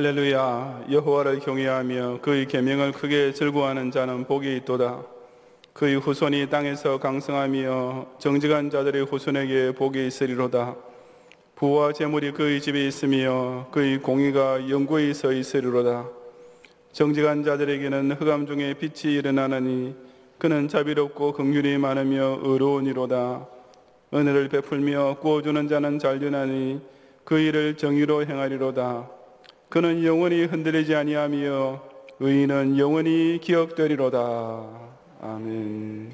할렐루야. 여호와를 경외하며 그의 계명을 크게 즐거워하는 자는 복이 있도다. 그의 후손이 땅에서 강성하며 정직한 자들의 후손에게 복이 있으리로다. 부와 재물이 그의 집에 있으며 그의 공의가 영구히 서 있으리로다. 정직한 자들에게는 흑암 중에 빛이 일어나느니 그는 자비롭고 긍휼이 많으며 의로우니로다. 은혜를 베풀며 구워주는 자는 잘되나니 그 일을 정의로 행하리로다. 그는 영원히 흔들리지 아니하며 의인은 영원히 기억되리로다. 아멘.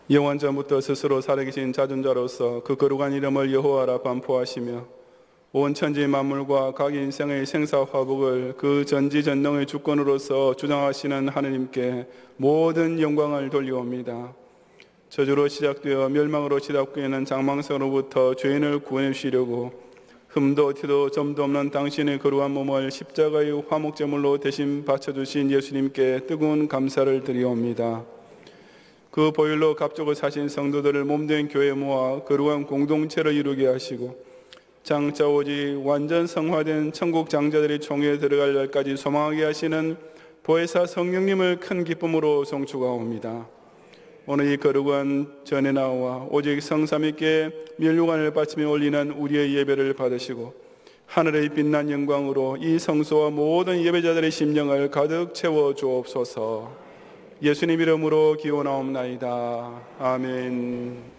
영원 전부터 스스로 살아계신 자존자로서 그 거룩한 이름을 여호와라 반포하시며 온 천지 만물과 각 인생의 생사화복을 그 전지전능의 주권으로서 주장하시는 하느님께 모든 영광을 돌려옵니다. 저주로 시작되어 멸망으로 시작되는 장망성으로부터 죄인을 구원해 주시려고 흠도 티도 점도 없는 당신의 거룩한 몸을 십자가의 화목제물로 대신 바쳐주신 예수님께 뜨거운 감사를 드리옵니다. 그 보혈로 갑족을 사신 성도들을 몸된 교회 모아 거룩한 공동체를 이루게 하시고 장차 오직 완전 성화된 천국 장자들이 총회에 들어갈 날까지 소망하게 하시는 보혜사 성령님을 큰 기쁨으로 송축하옵니다. 오늘 이 거룩한 전에 나와 오직 성삼위께 면류관을 바치며 올리는 우리의 예배를 받으시고 하늘의 빛난 영광으로 이 성소와 모든 예배자들의 심령을 가득 채워 주옵소서. 예수님 이름으로 기원하옵나이다. 아멘.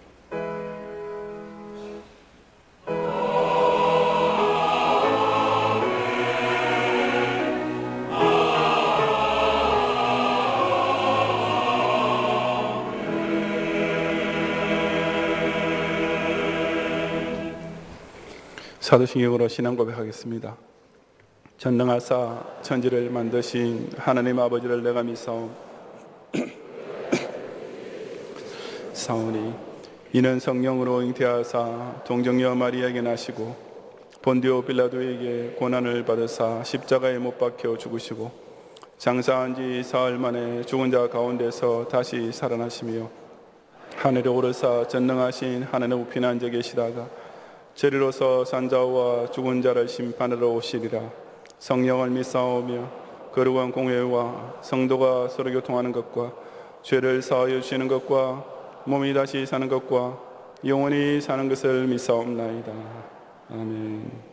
사도신경으로 신앙 고백하겠습니다. 전능하사 천지를 만드신 하나님 아버지를 내가 믿사옵니다. 사오니 이는 성령으로 잉태하사 동정녀 마리아에게 나시고 본디오 빌라도에게 고난을 받으사 십자가에 못 박혀 죽으시고 장사한 지 사흘 만에 죽은 자 가운데서 다시 살아나시며 하늘에 오르사 전능하신 하나님의 우편에 앉아 계시다가 저리로서 산자와 죽은 자를 심판하러 오시리라. 성령을 믿사오며 거룩한 공회와 성도가 서로 교통하는 것과 죄를 사하여 주시는 것과 몸이 다시 사는 것과 영원히 사는 것을 믿사옵나이다. 아멘.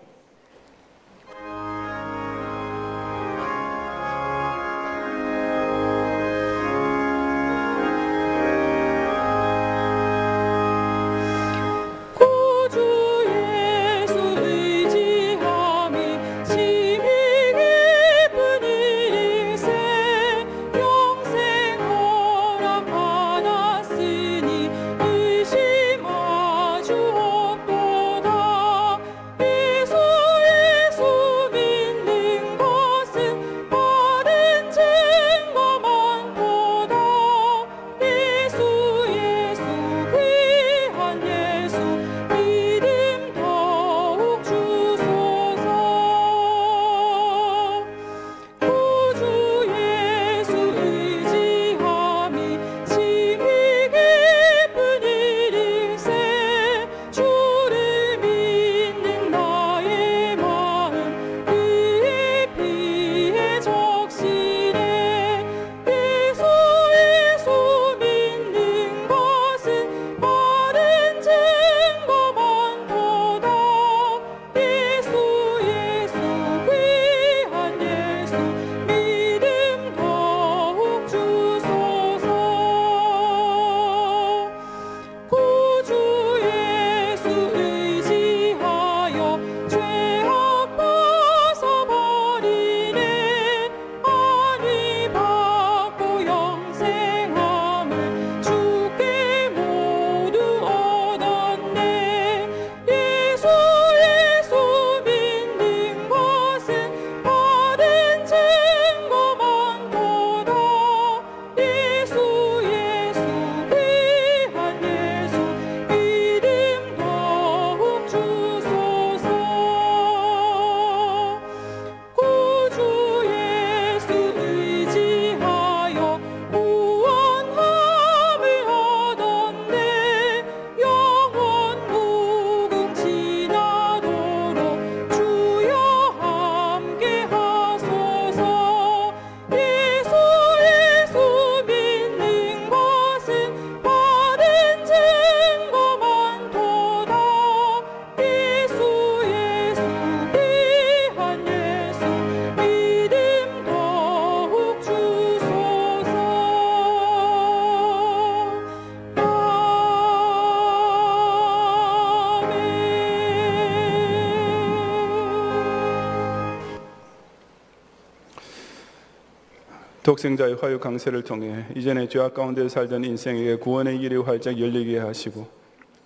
독생자의 화유 강세를 통해 이전에 죄악 가운데 살던 인생에게 구원의 길이 활짝 열리게 하시고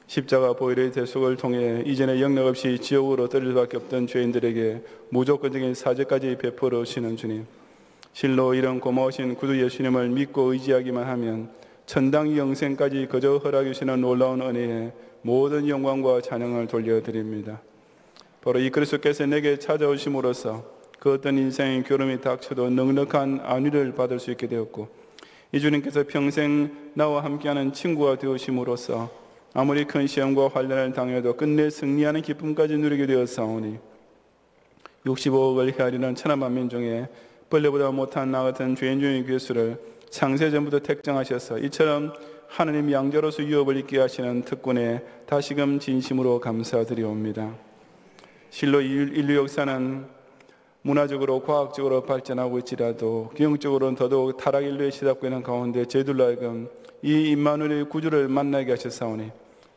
십자가 보혈의 대속을 통해 이전에 영락 없이 지옥으로 떨어질 수밖에 없던 죄인들에게 무조건적인 사죄까지 베풀어 주시는 주님, 실로 이런 고마우신 구주 예수님을 믿고 의지하기만 하면 천당 영생까지 거저 허락해 주시는 놀라운 은혜에 모든 영광과 찬양을 돌려드립니다. 바로 이 그리스도께서 내게 찾아오심으로써 그 어떤 인생의 괴로움이 닥쳐도 넉넉한 안위를 받을 수 있게 되었고, 이 주님께서 평생 나와 함께하는 친구가 되어심으로써 아무리 큰 시험과 환난을 당해도 끝내 승리하는 기쁨까지 누리게 되었사오니 65억을 헤아리는 천하만민 중에 벌레보다 못한 나 같은 죄인 중의 괴수를 창세전부터 택정하셔서 이처럼 하나님 양자로서 유업을 있게 하시는 특권에 다시금 진심으로 감사드리옵니다. 실로 인류 역사는 문화적으로 과학적으로 발전하고 있지라도 경영적으로는 더더욱 타락일로에 시답고 있는 가운데 저희들로 하여금 이 임마누엘의 구주를 만나게 하셨사오니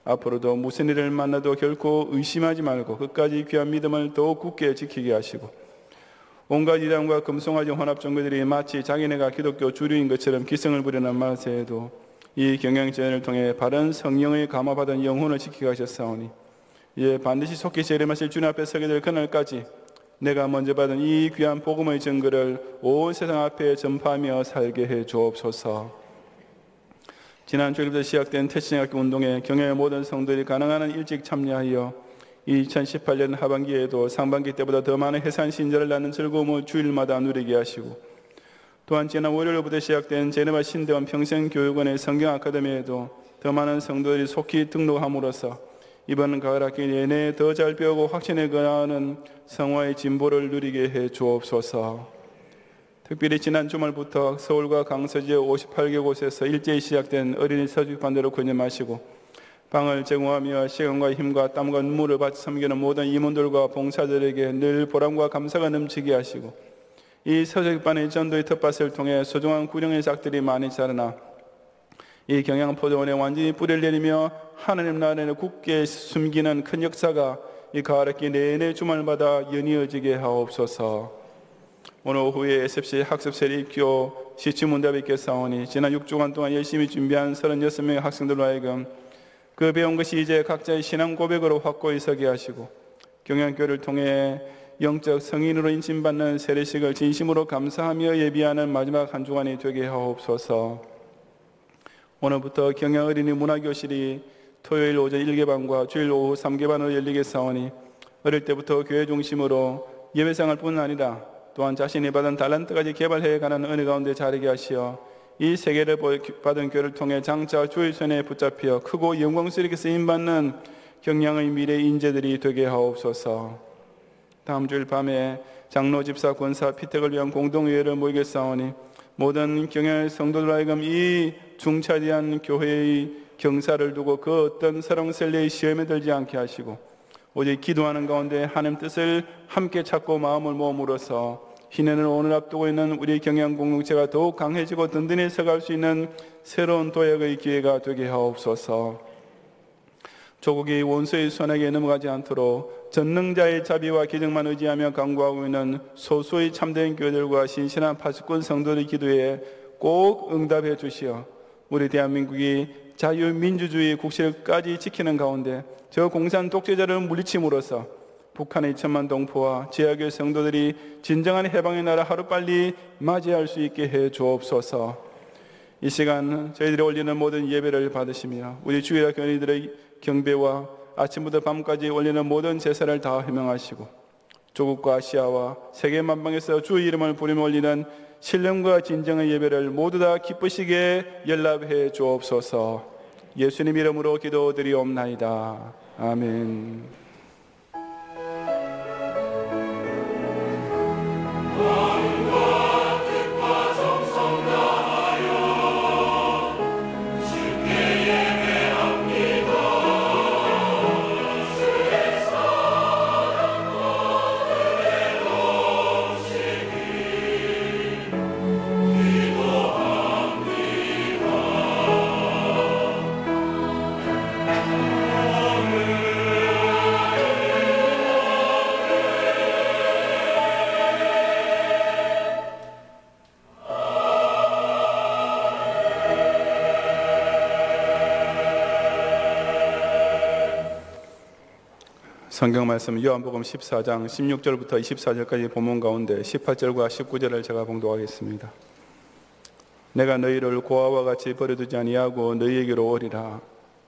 앞으로도 무슨 일을 만나도 결코 의심하지 말고 끝까지 귀한 믿음을 더욱 굳게 지키게 하시고, 온갖 이단과 금송아지 혼합종교들이 마치 자기네가 기독교 주류인 것처럼 기승을 부리는 말세에도 이 경영전을 통해 바른 성령의 감화받은 영혼을 지키게 하셨사오니 이제 반드시 속히 재림하실 주님 앞에 서게 될 그날까지 내가 먼저 받은 이 귀한 복음의 증거를 온 세상 앞에 전파하며 살게 해 주옵소서. 지난 주일부터 시작된 태신학교 운동에 경영의 모든 성도들이 가능한 한 일찍 참여하여 2018년 하반기에도 상반기 때보다 더 많은 해산 신자를 낳는 즐거움을 주일마다 누리게 하시고, 또한 지난 월요일부터 시작된 제네바 신대원 평생교육원의 성경 아카데미에도 더 많은 성도들이 속히 등록함으로써 이번 가을 학기 내내 더 잘 배우고 확신에 근하는 성화의 진보를 누리게 해 주옵소서. 특별히 지난 주말부터 서울과 강서 지역 58개 곳에서 일제히 시작된 어린이 서식반대로 권념하시고 방을 제공하며 시간과 힘과 땀과 눈물을 바쳐 섬기는 모든 임원들과 봉사자들에게 늘 보람과 감사가 넘치게 하시고, 이 서식반의 전도의 텃밭을 통해 소중한 구령의 싹들이 많이 자라나 이 경양포도원에 완전히 뿌리를 내리며 하나님 나라에 굳게 숨기는 큰 역사가 이 가을학기 내내 주말마다 연이어지게 하옵소서. 오늘 오후에 SFC 학습세례 입교 시취문답이 있겠사오니 지난 6주간 동안 열심히 준비한 36명의 학생들로 하여금 그 배운 것이 이제 각자의 신앙 고백으로 확고히 서게 하시고, 경양교를 통해 영적 성인으로 인침받는 세례식을 진심으로 감사하며 예비하는 마지막 한 주간이 되게 하옵소서. 오늘부터 경양 어린이 문화교실이 토요일 오전 1개반과 주일 오후 3개반으로 열리겠사오니 어릴 때부터 교회 중심으로 예배생활 뿐 아니라 또한 자신이 받은 달란트까지 개발해가는 은혜 가운데 자리게 하시어 이 세계를 받은 교회를 통해 장차 주의 손에 붙잡혀 크고 영광스럽게 쓰임받는 경양의 미래 인재들이 되게 하옵소서. 다음 주일 밤에 장로, 집사, 권사, 피택을 위한 공동회의를 모이겠사오니 모든 경양의 성도들 하여금 이 중차대한 교회의 경사를 두고 그 어떤 설왕설래의 시험에 들지 않게 하시고 오직 기도하는 가운데 하나님 뜻을 함께 찾고 마음을 모음으로써 희년을 오늘 앞두고 있는 우리 경양 공동체가 더욱 강해지고 든든히 서갈 수 있는 새로운 도약의 기회가 되게 하옵소서. 조국이 원수의 손에게 넘어가지 않도록 전능자의 자비와 기적만 의지하며 강구하고 있는 소수의 참된 교회들과 신실한 파수꾼 성도의 기도에 꼭 응답해 주시어 우리 대한민국이 자유민주주의 국실까지 지키는 가운데 저 공산 독재자를 물리침으로써 북한의 2천만 동포와 제약의 성도들이 진정한 해방의 나라 하루빨리 맞이할 수 있게 해 주옵소서. 이 시간 저희들이 올리는 모든 예배를 받으시며 우리 주일학 교인들의 경배와 아침부터 밤까지 올리는 모든 제사를 다 해명하시고 조국과 아시아와 세계 만방에서 주의 이름을 부르며 올리는 신령과 진정의 예배를 모두 다 기쁘시게 연락해 주옵소서. 예수님 이름으로 기도드리옵나이다. 아멘. 성경 말씀 요한복음 14장 16절부터 24절까지 본문 가운데 18절과 19절을 제가 봉독하겠습니다. 내가 너희를 고아와 같이 버려두지 아니하고 너희에게로 오리라.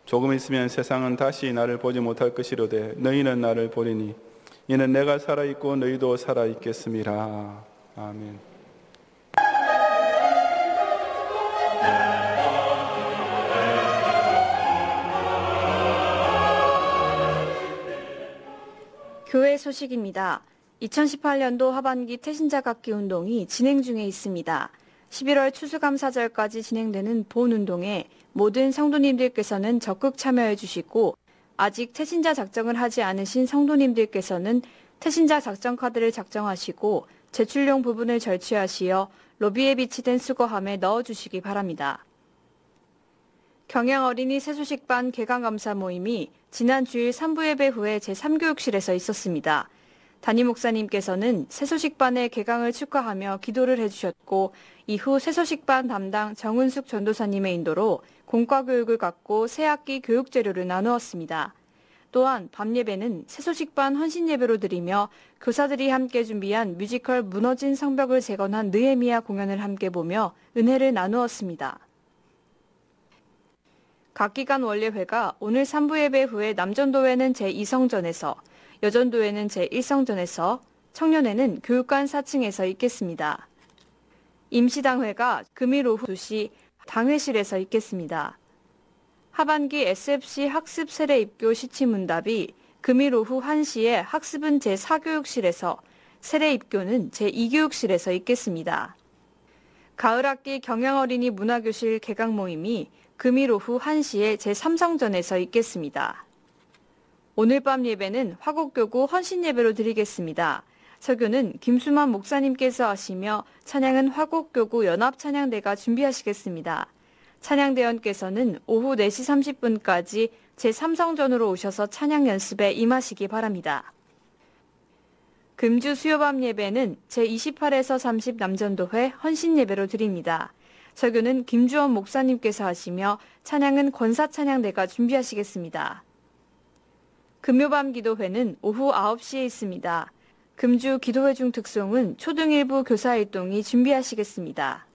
조금 있으면 세상은 다시 나를 보지 못할 것이로되 너희는 나를 보리니 이는 내가 살아있고 너희도 살아있겠음이라. 아멘. 교회 소식입니다. 2018년도 하반기 태신자각기 운동이 진행 중에 있습니다. 11월 추수감사절까지 진행되는 본운동에 모든 성도님들께서는 적극 참여해 주시고 아직 태신자 작정을 하지 않으신 성도님들께서는 태신자 작정 카드를 작성하시고 제출용 부분을 절취하시어 로비에 비치된 수거함에 넣어주시기 바랍니다. 경양어린이 세수식반 개강감사 모임이 지난 주일 3부 예배 후에 제3교육실에서 있었습니다. 담임 목사님께서는 세수식반의 개강을 축하하며 기도를 해주셨고 이후 세수식반 담당 정은숙 전도사님의 인도로 공과교육을 갖고 새학기 교육재료를 나누었습니다. 또한 밤예배는 세수식반 헌신예배로 드리며 교사들이 함께 준비한 뮤지컬 무너진 성벽을 재건한 느헤미야 공연을 함께 보며 은혜를 나누었습니다. 각 기간 원례회가 오늘 3부 예배 후에 남전도회는 제2성전에서, 여전도회는 제1성전에서, 청년회는 교육관 4층에서 있겠습니다. 임시당회가 금일 오후 2시 당회실에서 있겠습니다. 하반기 SFC 학습 세례 입교 시치문답이 금일 오후 1시에 학습은 제4교육실에서, 세례 입교는 제2교육실에서 있겠습니다. 가을학기 경양어린이 문화교실 개강 모임이 금일 오후 1시에 제3성전에서 있겠습니다. 오늘 밤 예배는 화곡교구 헌신예배로 드리겠습니다. 설교는 김수만 목사님께서 하시며 찬양은 화곡교구 연합찬양대가 준비하시겠습니다. 찬양대원께서는 오후 4시 30분까지 제3성전으로 오셔서 찬양 연습에 임하시기 바랍니다. 금주 수요밤 예배는 제28에서 30 남전도회 헌신예배로 드립니다. 설교는 김주원 목사님께서 하시며 찬양은 권사찬양대가 준비하시겠습니다. 금요밤 기도회는 오후 9시에 있습니다. 금주 기도회 중 특송은 초등일부 교사일동이 준비하시겠습니다.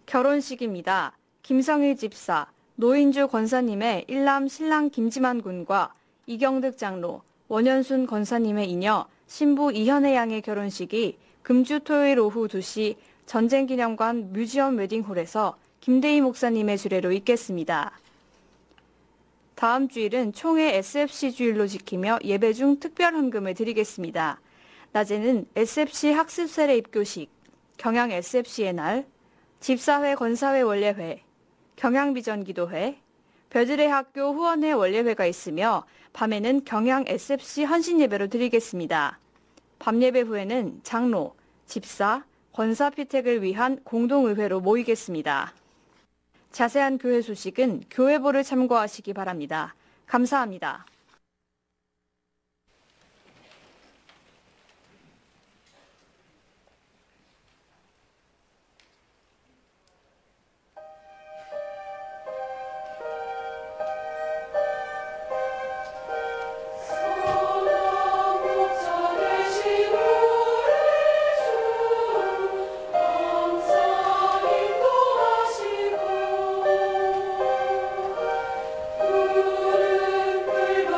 결혼식입니다. 김성일 집사, 노인주 권사님의 일남 신랑 김지만 군과 이경득 장로, 원현순 권사님의 이녀 신부 이현애 양의 결혼식이 금주 토요일 오후 2시 전쟁기념관 뮤지엄 웨딩홀에서 김대희 목사님의 주례로 있겠습니다. 다음 주일은 총회 SFC 주일로 지키며 예배 중 특별 헌금을 드리겠습니다. 낮에는 SFC 학습 세례 입교식, 경양 SFC의 날, 집사회 권사회 원례회, 경양 비전기도회, 별들의 학교 후원회 원례회가 있으며 밤에는 경양 SFC 헌신 예배로 드리겠습니다. 밤 예배 후에는 장로, 집사, 권사 피택을 위한 공동의회로 모이겠습니다. 자세한 교회 소식은 교회보를 참고하시기 바랍니다. 감사합니다. 푸른 풀밭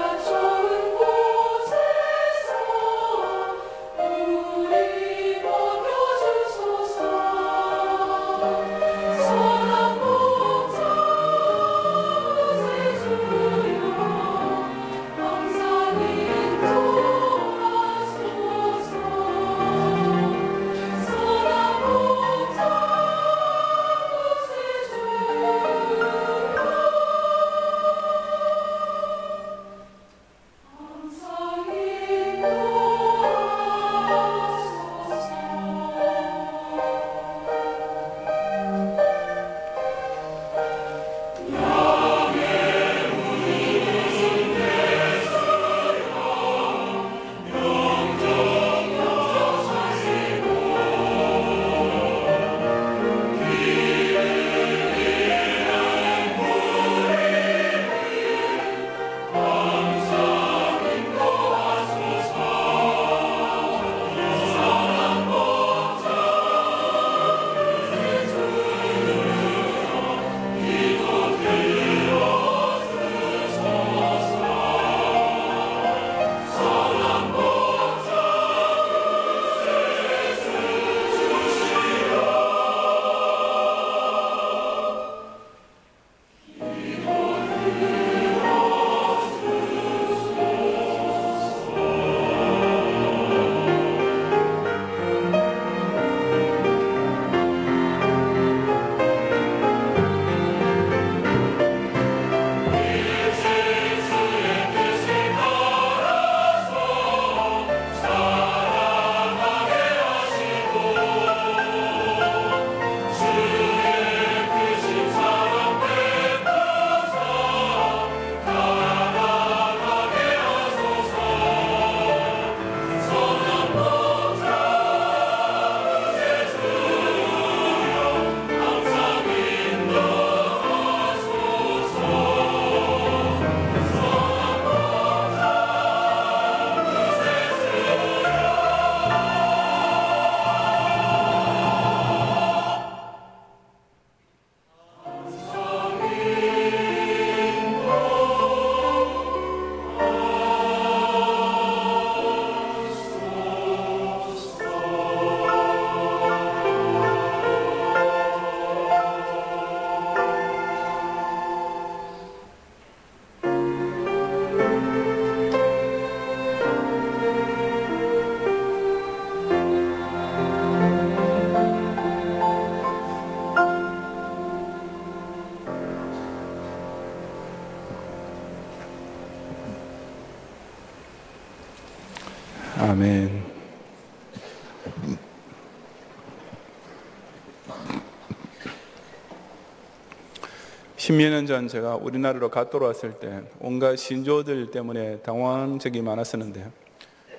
10여 년 전 제가 우리나라로 갓 돌아왔을 때 온갖 신조어들 때문에 당황한 적이 많았었는데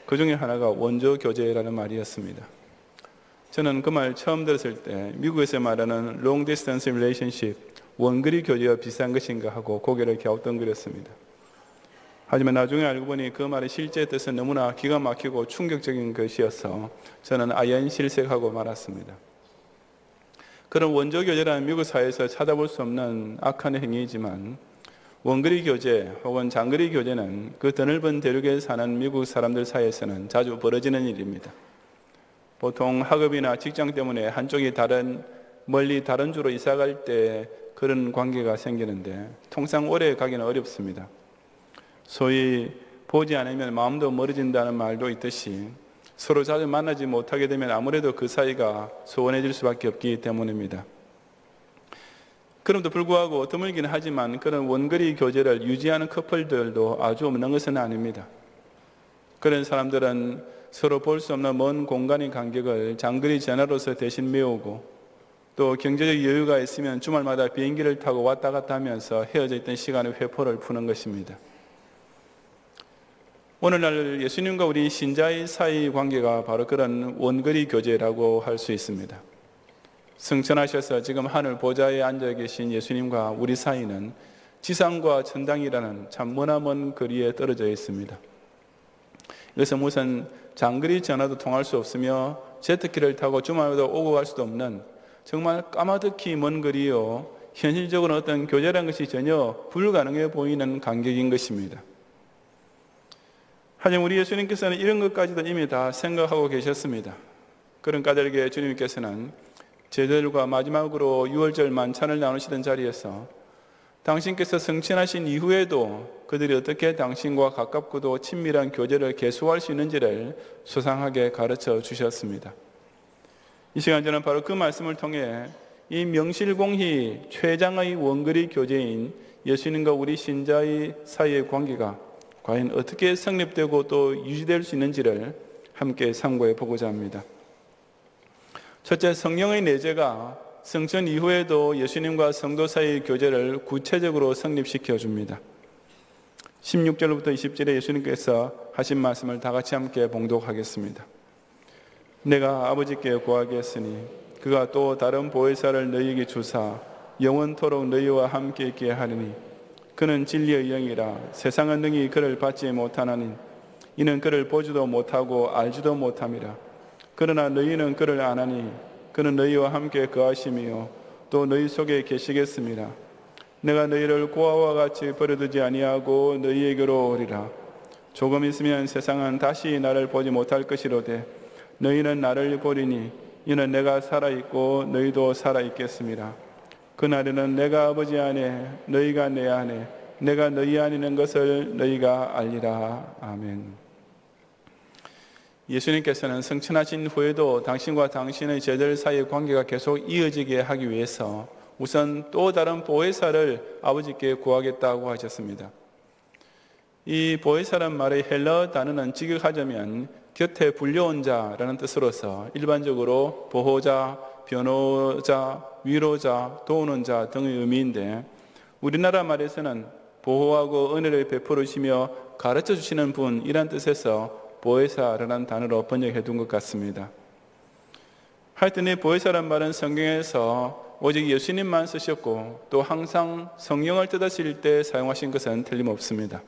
그 중에 하나가 원조 교제라는 말이었습니다. 저는 그 말 처음 들었을 때 미국에서 말하는 long distance relationship, 원거리 교제와 비슷한 것인가 하고 고개를 갸우뚱거렸습니다. 하지만 나중에 알고 보니 그 말의 실제 뜻은 너무나 기가 막히고 충격적인 것이어서 저는 아연실색하고 말았습니다. 그런 원조 교제라는 미국 사회에서 찾아볼 수 없는 악한 행위이지만 원거리 교제 혹은 장거리 교제는 그 드넓은 대륙에 사는 미국 사람들 사이에서는 자주 벌어지는 일입니다. 보통 학업이나 직장 때문에 한쪽이 멀리 다른 주로 이사 갈 때 그런 관계가 생기는데 통상 오래 가기는 어렵습니다. 소위 보지 않으면 마음도 멀어진다는 말도 있듯이 서로 자주 만나지 못하게 되면 아무래도 그 사이가 소원해질 수밖에 없기 때문입니다. 그럼에도 불구하고 드물긴 하지만 그런 원거리 교제를 유지하는 커플들도 아주 없는 것은 아닙니다. 그런 사람들은 서로 볼 수 없는 먼 공간의 간격을 장거리 전화로서 대신 메우고 또 경제적 여유가 있으면 주말마다 비행기를 타고 왔다 갔다 하면서 헤어져 있던 시간의 회포를 푸는 것입니다. 오늘날 예수님과 우리 신자의 사이 관계가 바로 그런 원거리 교제라고 할 수 있습니다. 승천하셔서 지금 하늘 보좌에 앉아 계신 예수님과 우리 사이는 지상과 천당이라는 참 머나먼 거리에 떨어져 있습니다. 이것은 무슨 장거리 전화도 통할 수 없으며 제트기를 타고 주말마다 오고 갈 수도 없는 정말 까마득히 먼 거리요, 현실적으로 어떤 교제라는 것이 전혀 불가능해 보이는 간격인 것입니다. 하지만 우리 예수님께서는 이런 것까지도 이미 다 생각하고 계셨습니다. 그런 까닭에 주님께서는 제자들과 마지막으로 유월절 만찬을 나누시던 자리에서 당신께서 승천하신 이후에도 그들이 어떻게 당신과 가깝고도 친밀한 교제를 계속할 수 있는지를 소상하게 가르쳐 주셨습니다. 이 시간 저는 바로 그 말씀을 통해 이 명실공히 최장의 원거리 교제인 예수님과 우리 신자의 사이의 관계가 과연 어떻게 성립되고 또 유지될 수 있는지를 함께 참고해 보고자 합니다. 첫째, 성령의 내재가 성천 이후에도 예수님과 성도 사이의 교제를 구체적으로 성립시켜 줍니다. 16절부터 20절에 예수님께서 하신 말씀을 다 같이 함께 봉독하겠습니다. 내가 아버지께 구하겠으니 그가 또 다른 보혜사를 너희에게 주사 영원토록 너희와 함께 있게 하리니 그는 진리의 영이라 세상은 능히 그를 받지 못하나니 이는 그를 보지도 못하고 알지도 못함이라. 그러나 너희는 그를 아나니 그는 너희와 함께 거하시며 또 너희 속에 계시겠습니다. 내가 너희를 고아와 같이 버려두지 아니하고 너희에게로 오리라. 조금 있으면 세상은 다시 나를 보지 못할 것이로되 너희는 나를 보리니 이는 내가 살아있고 너희도 살아있겠습니다. 그날에는 내가 아버지 안에 너희가 내 안에 내가 너희 안에 있는 것을 너희가 알리라. 아멘. 예수님께서는 승천하신 후에도 당신과 당신의 제자들 사이의 관계가 계속 이어지게 하기 위해서 우선 또 다른 보혜사를 아버지께 구하겠다고 하셨습니다. 이 보혜사란 말의 헬라어 단어는 직역하자면 곁에 불려온 자라는 뜻으로서 일반적으로 보호자, 변호자, 위로자, 도우는 자 등의 의미인데 우리나라 말에서는 보호하고 은혜를 베풀으시며 가르쳐 주시는 분이란 뜻에서 보혜사라는 단어로 번역해 둔 것 같습니다. 하여튼 이 보혜사란 말은 성경에서 오직 예수님만 쓰셨고 또 항상 성령을 뜻하실 때 사용하신 것은 틀림없습니다.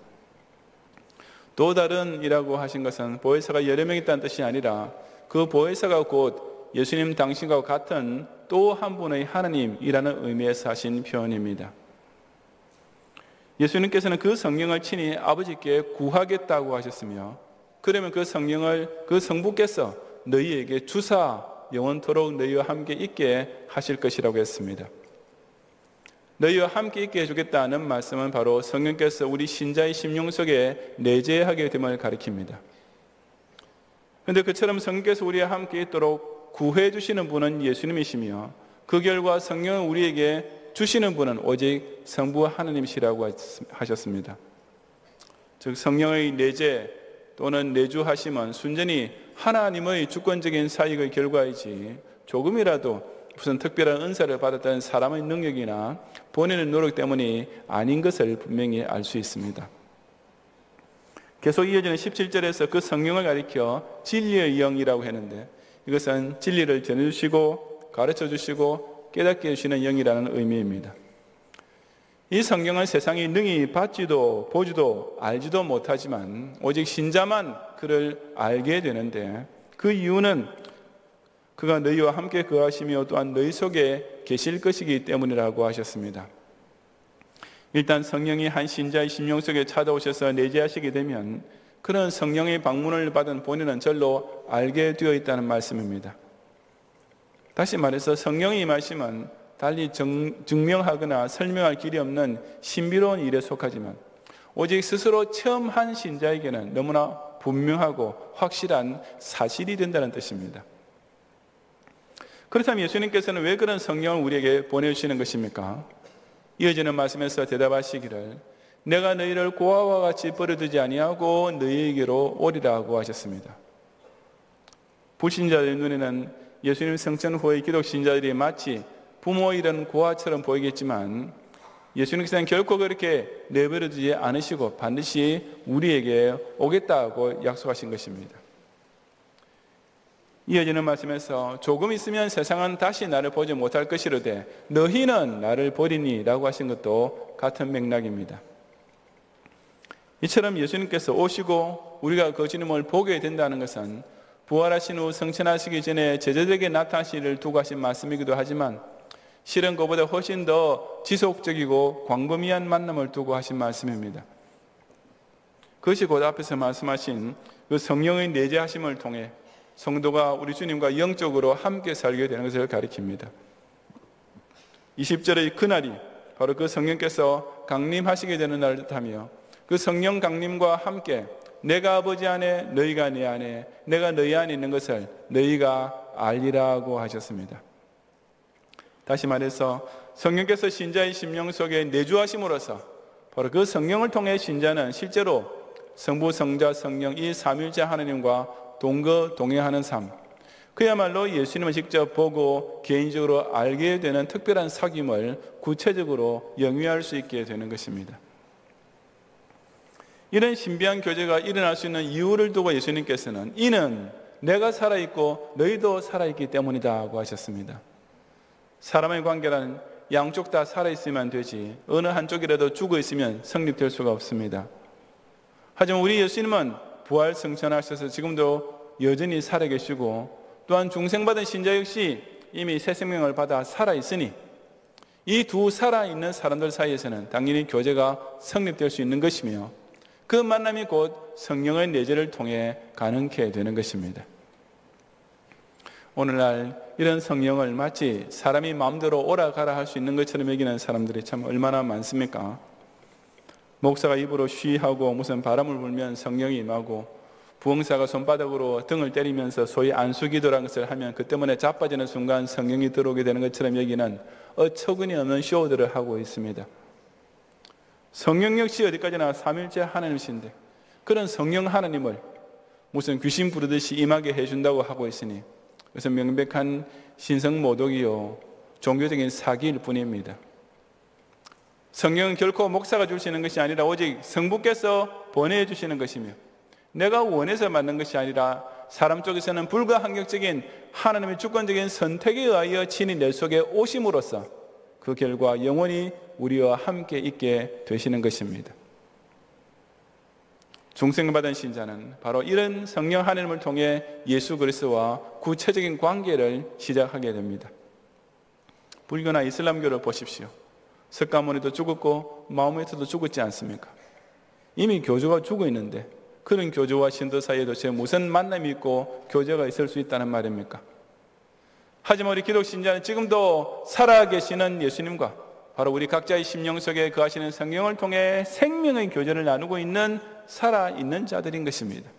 또 다른이라고 하신 것은 보혜사가 여러 명 있다는 뜻이 아니라 그 보혜사가 곧 예수님 당신과 같은 또 한 분의 하나님이라는 의미에서 하신 표현입니다. 예수님께서는 그 성령을 친히 아버지께 구하겠다고 하셨으며 그러면 그 성령을 그 성부께서 너희에게 주사 영원토록 너희와 함께 있게 하실 것이라고 했습니다. 너희와 함께 있게 해주겠다는 말씀은 바로 성령께서 우리 신자의 심령 속에 내재하게 됨을 가리킵니다. 그런데 그처럼 성령께서 우리와 함께 있도록 구해 주시는 분은 예수님이시며 그 결과 성령을 우리에게 주시는 분은 오직 성부 하나님이시라고 하셨습니다. 즉 성령의 내재 또는 내주하심은 순전히 하나님의 주권적인 사역의 결과이지 조금이라도 무슨 특별한 은사를 받았던 사람의 능력이나 본인의 노력 때문이 아닌 것을 분명히 알 수 있습니다. 계속 이어지는 17절에서 그 성령을 가리켜 진리의 영이라고 했는데, 이것은 진리를 전해주시고 가르쳐주시고 깨닫게 해주시는 영이라는 의미입니다. 이 성경은 세상이 능히 받지도 보지도 알지도 못하지만 오직 신자만 그를 알게 되는데, 그 이유는 그가 너희와 함께 거하시며 또한 너희 속에 계실 것이기 때문이라고 하셨습니다. 일단 성령이 한 신자의 심령 속에 찾아오셔서 내재하시게 되면 그런 성령의 방문을 받은 본인은 절로 알게 되어 있다는 말씀입니다. 다시 말해서 성령의 임하심은 달리 증명하거나 설명할 길이 없는 신비로운 일에 속하지만 오직 스스로 체험한 신자에게는 너무나 분명하고 확실한 사실이 된다는 뜻입니다. 그렇다면 예수님께서는 왜 그런 성령을 우리에게 보내주시는 것입니까? 이어지는 말씀에서 대답하시기를 내가 너희를 고아와 같이 버려두지 아니하고 너희에게로 오리라고 하셨습니다. 불신자들의 눈에는 예수님 성천 후의 기독 신자들이 마치 부모 잃은 고아처럼 보이겠지만 예수님께서는 결코 그렇게 내버려두지 않으시고 반드시 우리에게 오겠다고 약속하신 것입니다. 이어지는 말씀에서 조금 있으면 세상은 다시 나를 보지 못할 것이로되 너희는 나를 보리니 라고 하신 것도 같은 맥락입니다. 이처럼 예수님께서 오시고 우리가 그 주님을 보게 된다는 것은 부활하신 후 성천하시기 전에 제자들에게 나타나신 일을 두고 하신 말씀이기도 하지만 실은 그보다 훨씬 더 지속적이고 광범위한 만남을 두고 하신 말씀입니다. 그것이 곧 앞에서 말씀하신 그 성령의 내재하심을 통해 성도가 우리 주님과 영적으로 함께 살게 되는 것을 가리킵니다. 20절의 그날이 바로 그 성령께서 강림하시게 되는 날을 뜻하며 그 성령 강림과 함께 내가 아버지 안에 너희가 내 안에 내가 너희 안에 있는 것을 너희가 알리라고 하셨습니다. 다시 말해서 성령께서 신자의 심령 속에 내주하심으로써 바로 그 성령을 통해 신자는 실제로 성부, 성자, 성령 이 삼위일체 하나님과 동거동행하는 삶, 그야말로 예수님을 직접 보고 개인적으로 알게 되는 특별한 사귐을 구체적으로 영위할 수 있게 되는 것입니다. 이런 신비한 교제가 일어날 수 있는 이유를 두고 예수님께서는 이는 내가 살아있고 너희도 살아있기 때문이다고 하셨습니다. 사람의 관계는 양쪽 다 살아있으면 되지 어느 한쪽이라도 죽어있으면 성립될 수가 없습니다. 하지만 우리 예수님은 부활 승천하셔서 지금도 여전히 살아계시고 또한 중생받은 신자 역시 이미 새 생명을 받아 살아있으니 이 두 살아있는 사람들 사이에서는 당연히 교제가 성립될 수 있는 것이며 그 만남이 곧 성령의 내재를 통해 가능케 되는 것입니다. 오늘날 이런 성령을 마치 사람이 마음대로 오라 가라 할 수 있는 것처럼 여기는 사람들이 참 얼마나 많습니까? 목사가 입으로 쉬하고 무슨 바람을 불면 성령이 임하고 부흥사가 손바닥으로 등을 때리면서 소위 안수기도라는 것을 하면 그 때문에 자빠지는 순간 성령이 들어오게 되는 것처럼 여기는 어처구니 없는 쇼들을 하고 있습니다. 성령 역시 어디까지나 삼일째 하나님이신데 그런 성령 하나님을 무슨 귀신 부르듯이 임하게 해준다고 하고 있으니 그것은 명백한 신성모독이요 종교적인 사기일 뿐입니다. 성령은 결코 목사가 주시는 것이 아니라 오직 성부께서 보내주시는 것이며 내가 원해서 만든 것이 아니라 사람 쪽에서는 불가항력적인 하나님의 주권적인 선택에 의하여 친히 내 속에 오심으로써 그 결과 영원히 우리와 함께 있게 되시는 것입니다. 중생받은 신자는 바로 이런 성령 하나님을 통해 예수 그리스도와 구체적인 관계를 시작하게 됩니다. 불교나 이슬람교를 보십시오. 석가모니도 죽었고 마호메트도 죽었지 않습니까? 이미 교주가 죽어 있는데 그런 교주와 신도 사이에 도대체 무슨 만남이 있고 교제가 있을 수 있다는 말입니까? 하지만 우리 기독 신자는 지금도 살아계시는 예수님과 바로 우리 각자의 심령 속에 거하시는 성령을 통해 생명의 교제를 나누고 있는 살아있는 자들인 것입니다.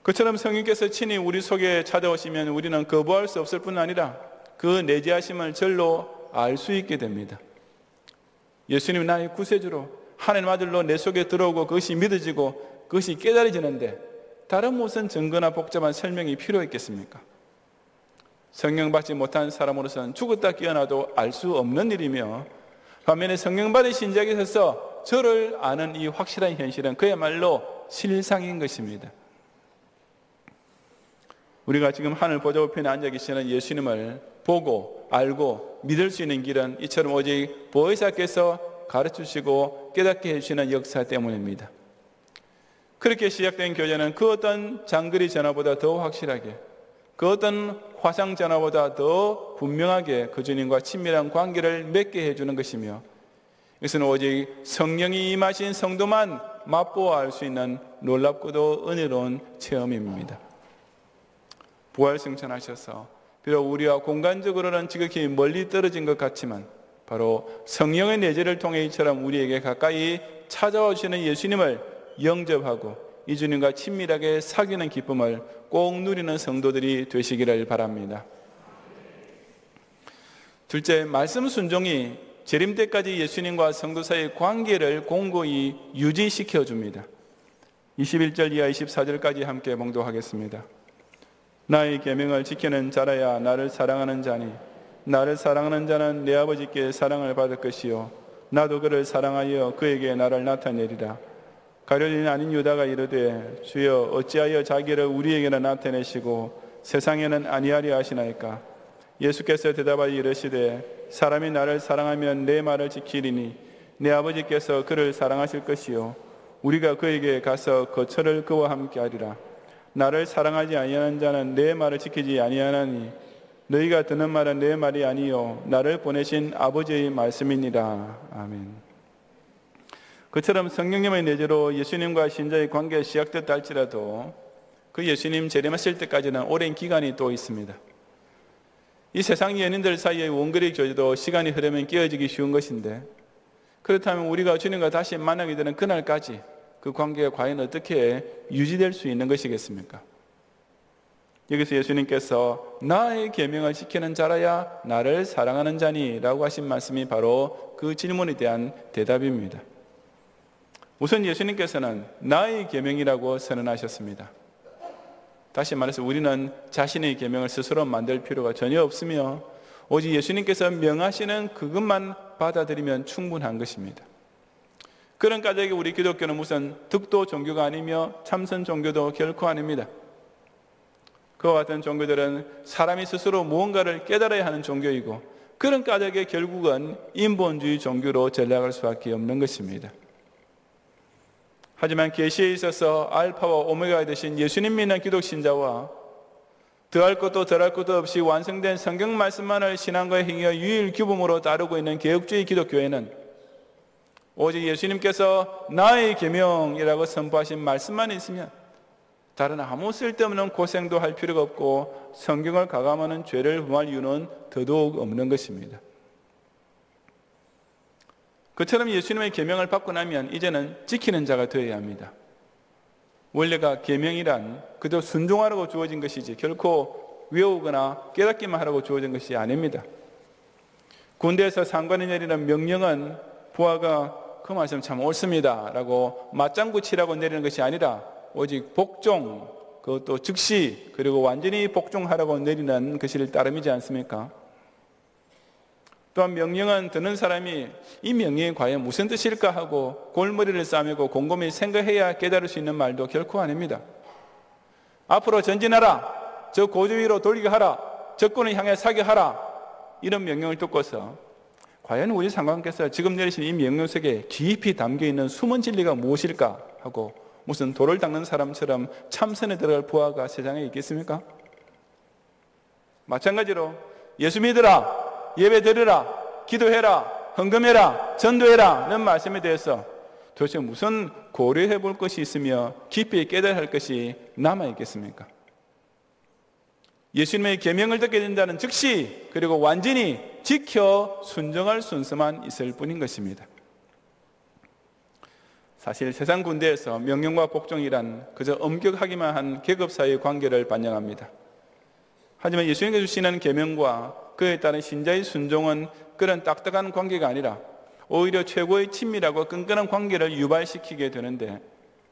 그처럼 성령께서 친히 우리 속에 찾아오시면 우리는 거부할 수 없을 뿐 아니라 그 내재하심을 절로 알 수 있게 됩니다. 예수님 나의 구세주로 하나님 아들로 내 속에 들어오고 그것이 믿어지고 그것이 깨달아지는데 다른 무슨 증거나 복잡한 설명이 필요했겠습니까? 성령 받지 못한 사람으로서는 죽었다 깨어나도 알 수 없는 일이며, 반면에 성령 받은 신자에게 있어서 저를 아는 이 확실한 현실은 그야말로 실상인 것입니다. 우리가 지금 하늘 보좌 우편에 앉아 계시는 예수님을 보고 알고 믿을 수 있는 길은 이처럼 오직 보혜사께서 가르치시고 깨닫게 해주시는 역사 때문입니다. 그렇게 시작된 교제는 그 어떤 장거리 전화보다 더 확실하게, 그 어떤 화상 전화보다 더 분명하게 그 주님과 친밀한 관계를 맺게 해주는 것이며, 이것은 오직 성령이 임하신 성도만 맛보아 알 수 있는 놀랍고도 은혜로운 체험입니다. 부활승천하셔서 비록 우리와 공간적으로는 지극히 멀리 떨어진 것 같지만 바로 성령의 내재를 통해 이처럼 우리에게 가까이 찾아와 주시는 예수님을 영접하고 이 주님과 친밀하게 사귀는 기쁨을 꼭 누리는 성도들이 되시기를 바랍니다. 둘째, 말씀 순종이 재림 때까지 예수님과 성도 사이의 관계를 공고히 유지시켜 줍니다. 21절 이하 24절까지 함께 봉독하겠습니다. 나의 계명을 지키는 자라야 나를 사랑하는 자니 나를 사랑하는 자는 내 아버지께 사랑을 받을 것이요 나도 그를 사랑하여 그에게 나를 나타내리라. 가룟유다 아닌 유다가 이르되 주여 어찌하여 자기를 우리에게는 나타내시고 세상에는 아니하리 하시나이까. 예수께서 대답하여 이르시되 사람이 나를 사랑하면 내 말을 지키리니 내 아버지께서 그를 사랑하실 것이요 우리가 그에게 가서 거처를 그와 함께 하리라. 나를 사랑하지 아니하는 자는 내 말을 지키지 아니하나니 너희가 듣는 말은 내 말이 아니요 나를 보내신 아버지의 말씀이니라. 아멘. 그처럼 성령님의 내재로 예수님과 신자의 관계가 시작됐다 할지라도 그 예수님 재림하실 때까지는 오랜 기간이 또 있습니다. 이 세상 연인들 사이의 원거리 교제도 시간이 흐르면 깨어지기 쉬운 것인데, 그렇다면 우리가 주님과 다시 만나게 되는 그날까지 그 관계가 과연 어떻게 유지될 수 있는 것이겠습니까? 여기서 예수님께서 나의 계명을 지키는 자라야 나를 사랑하는 자니 라고 하신 말씀이 바로 그 질문에 대한 대답입니다. 우선 예수님께서는 나의 계명이라고 선언하셨습니다. 다시 말해서 우리는 자신의 계명을 스스로 만들 필요가 전혀 없으며 오직 예수님께서 명하시는 그것만 받아들이면 충분한 것입니다. 그런 까닭에 우리 기독교는 무슨 득도 종교가 아니며 참선 종교도 결코 아닙니다. 그와 같은 종교들은 사람이 스스로 무언가를 깨달아야 하는 종교이고, 그런 까닭에 결국은 인본주의 종교로 전락할 수밖에 없는 것입니다. 하지만 계시에 있어서 알파와 오메가가 되신 예수님 믿는 기독 신자와 더할 것도 덜할 것도 없이 완성된 성경 말씀만을 신앙과 행위와 유일 규범으로 다루고 있는 개혁주의 기독교회는 오직 예수님께서 나의 계명이라고 선포하신 말씀만 있으면 다른 아무 쓸데없는 고생도 할 필요가 없고 성경을 가감하는 죄를 범할 이유는 더더욱 없는 것입니다. 그처럼 예수님의 계명을 받고 나면 이제는 지키는 자가 되어야 합니다. 원래가 계명이란 그저 순종하라고 주어진 것이지 결코 외우거나 깨닫기만 하라고 주어진 것이 아닙니다. 군대에서 상관이 내리는 명령은 부하가 그 말씀 참 옳습니다 라고 맞장구 치라고 내리는 것이 아니라 오직 복종, 그것도 즉시 그리고 완전히 복종하라고 내리는 것을 따름이지 않습니까? 또한 명령은 듣는 사람이 이 명령이 과연 무슨 뜻일까 하고 골머리를 싸매고 곰곰이 생각해야 깨달을 수 있는 말도 결코 아닙니다. 앞으로 전진하라, 저 고지 위로 돌리게 하라, 적군을 향해 사격하라, 이런 명령을 듣고서 과연 우리 상관께서 지금 내리신 이 명령 속에 깊이 담겨있는 숨은 진리가 무엇일까 하고 무슨 돌을 닦는 사람처럼 참선에 들어갈 부하가 세상에 있겠습니까? 마찬가지로 예수 믿으라, 예배 드리라, 기도해라, 헌금해라, 전도해라 는 말씀에 대해서 도대체 무슨 고려해 볼 것이 있으며 깊이 깨달아야 할 것이 남아있겠습니까? 예수님의 계명을 듣게 된다는 즉시 그리고 완전히 지켜 순종할 순서만 있을 뿐인 것입니다. 사실 세상 군대에서 명령과 복종이란 그저 엄격하기만 한 계급사회의 관계를 반영합니다. 하지만 예수님께서 주시는 계명과 그에 따른 신자의 순종은 그런 딱딱한 관계가 아니라 오히려 최고의 친밀하고 끈끈한 관계를 유발시키게 되는데,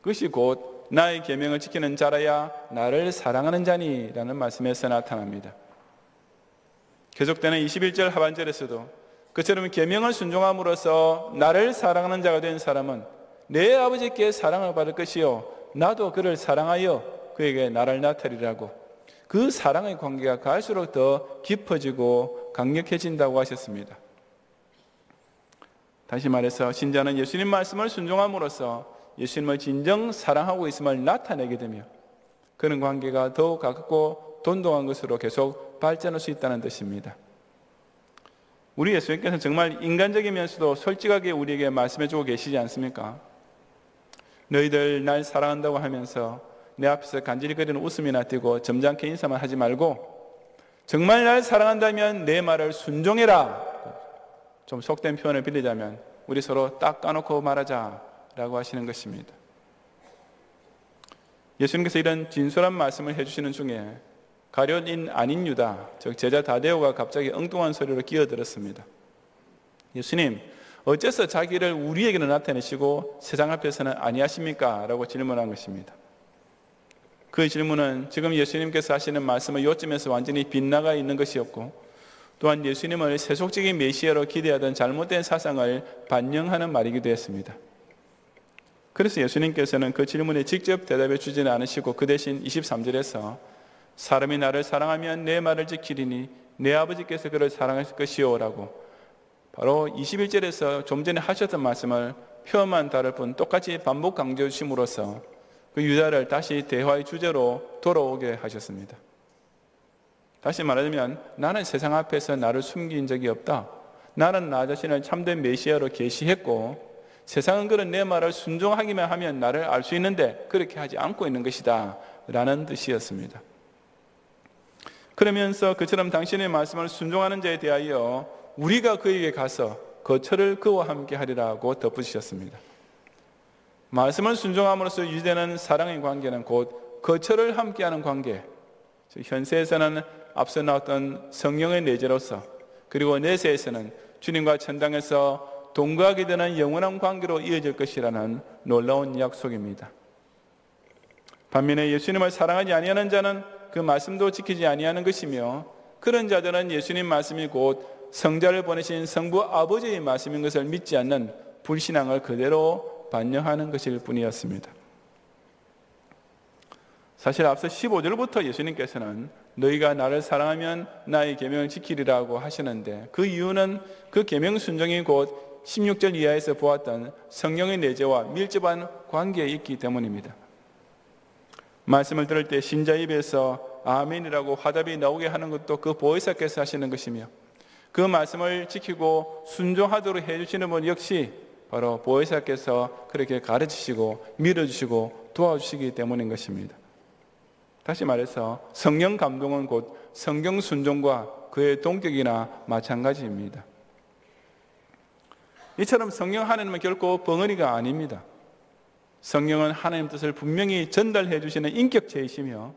그것이 곧 나의 계명을 지키는 자라야 나를 사랑하는 자니 라는 말씀에서 나타납니다. 계속되는 21절 하반절에서도 그처럼 계명을 순종함으로써 나를 사랑하는 자가 된 사람은 내 아버지께 사랑을 받을 것이요 나도 그를 사랑하여 그에게 나를 나타내리라고, 그 사랑의 관계가 갈수록 더 깊어지고 강력해진다고 하셨습니다. 다시 말해서 신자는 예수님 말씀을 순종함으로써 예수님을 진정 사랑하고 있음을 나타내게 되며 그런 관계가 더욱 가깝고 돈독한 것으로 계속 발전할 수 있다는 뜻입니다. 우리 예수님께서는 정말 인간적이면서도 솔직하게 우리에게 말씀해주고 계시지 않습니까? 너희들 날 사랑한다고 하면서 내 앞에서 간질거리는 웃음이나 띄고 점잖게 인사만 하지 말고 정말 날 사랑한다면 내 말을 순종해라. 좀 속된 표현을 빌리자면 우리 서로 딱 까놓고 말하자라고 하시는 것입니다. 예수님께서 이런 진솔한 말씀을 해주시는 중에 가룟인 아닌 유다, 즉 제자 다데오가 갑자기 엉뚱한 소리로 끼어들었습니다. 예수님, 어째서 자기를 우리에게는 나타내시고 세상 앞에서는 아니하십니까? 라고 질문한 것입니다. 그 질문은 지금 예수님께서 하시는 말씀을 요점에서 완전히 빗나가 있는 것이었고 또한 예수님을 세속적인 메시아로 기대하던 잘못된 사상을 반영하는 말이기도 했습니다. 그래서 예수님께서는 그 질문에 직접 대답해 주지는 않으시고 그 대신 23절에서 사람이 나를 사랑하면 내 말을 지키리니 내 아버지께서 그를 사랑하실 것이요 라고 바로 21절에서 좀 전에 하셨던 말씀을 표현만 다를 뿐 똑같이 반복 강조해 주심으로써 그 유다를 다시 대화의 주제로 돌아오게 하셨습니다. 다시 말하자면 나는 세상 앞에서 나를 숨긴 적이 없다. 나는 나 자신을 참된 메시아로 계시했고 세상은 그런 내 말을 순종하기만 하면 나를 알 수 있는데 그렇게 하지 않고 있는 것이다 라는 뜻이었습니다. 그러면서 그처럼 당신의 말씀을 순종하는 자에 대하여 우리가 그에게 가서 거처를 그와 함께 하리라고 덧붙이셨습니다. 말씀을 순종함으로써 유지되는 사랑의 관계는 곧 거처를 함께하는 관계, 현세에서는 앞서 나왔던 성령의 내재로서 그리고 내세에서는 주님과 천당에서 동거하게 되는 영원한 관계로 이어질 것이라는 놀라운 약속입니다. 반면에 예수님을 사랑하지 아니하는 자는 그 말씀도 지키지 아니하는 것이며 그런 자들은 예수님 말씀이 곧 성자를 보내신 성부 아버지의 말씀인 것을 믿지 않는 불신앙을 그대로 반영하는 것일 뿐이었습니다. 사실 앞서 15절부터 예수님께서는 너희가 나를 사랑하면 나의 계명을 지키리라고 하시는데 그 이유는 그 계명 순종이 곧 16절 이하에서 보았던 성령의 내재와 밀접한 관계에 있기 때문입니다. 말씀을 들을 때 신자 입에서 아멘이라고 화답이 나오게 하는 것도 그 보혜사께서 하시는 것이며 그 말씀을 지키고 순종하도록 해주시는 분 역시 바로 보혜사께서 그렇게 가르치시고 밀어주시고 도와주시기 때문인 것입니다. 다시 말해서 성령 감동은 곧 성경 순종과 그의 동격이나 마찬가지입니다. 이처럼 성령 하나님은 결코 벙어리가 아닙니다. 성령은 하나님 뜻을 분명히 전달해 주시는 인격체이시며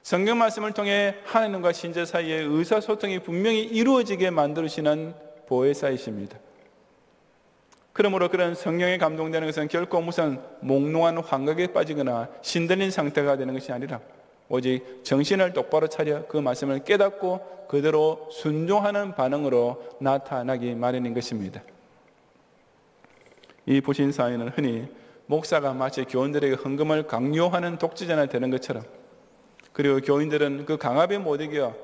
성경 말씀을 통해 하나님과 신자 사이의 의사소통이 분명히 이루어지게 만들어주시는 보혜사이십니다. 그러므로 그런 성령에 감동되는 것은 결코 무슨 몽롱한 환각에 빠지거나 신들린 상태가 되는 것이 아니라 오직 정신을 똑바로 차려 그 말씀을 깨닫고 그대로 순종하는 반응으로 나타나기 마련인 것입니다. 이 부신사회는 흔히 목사가 마치 교인들에게 헌금을 강요하는 독재자나 되는 것처럼 그리고 교인들은 그 강압에 못 이겨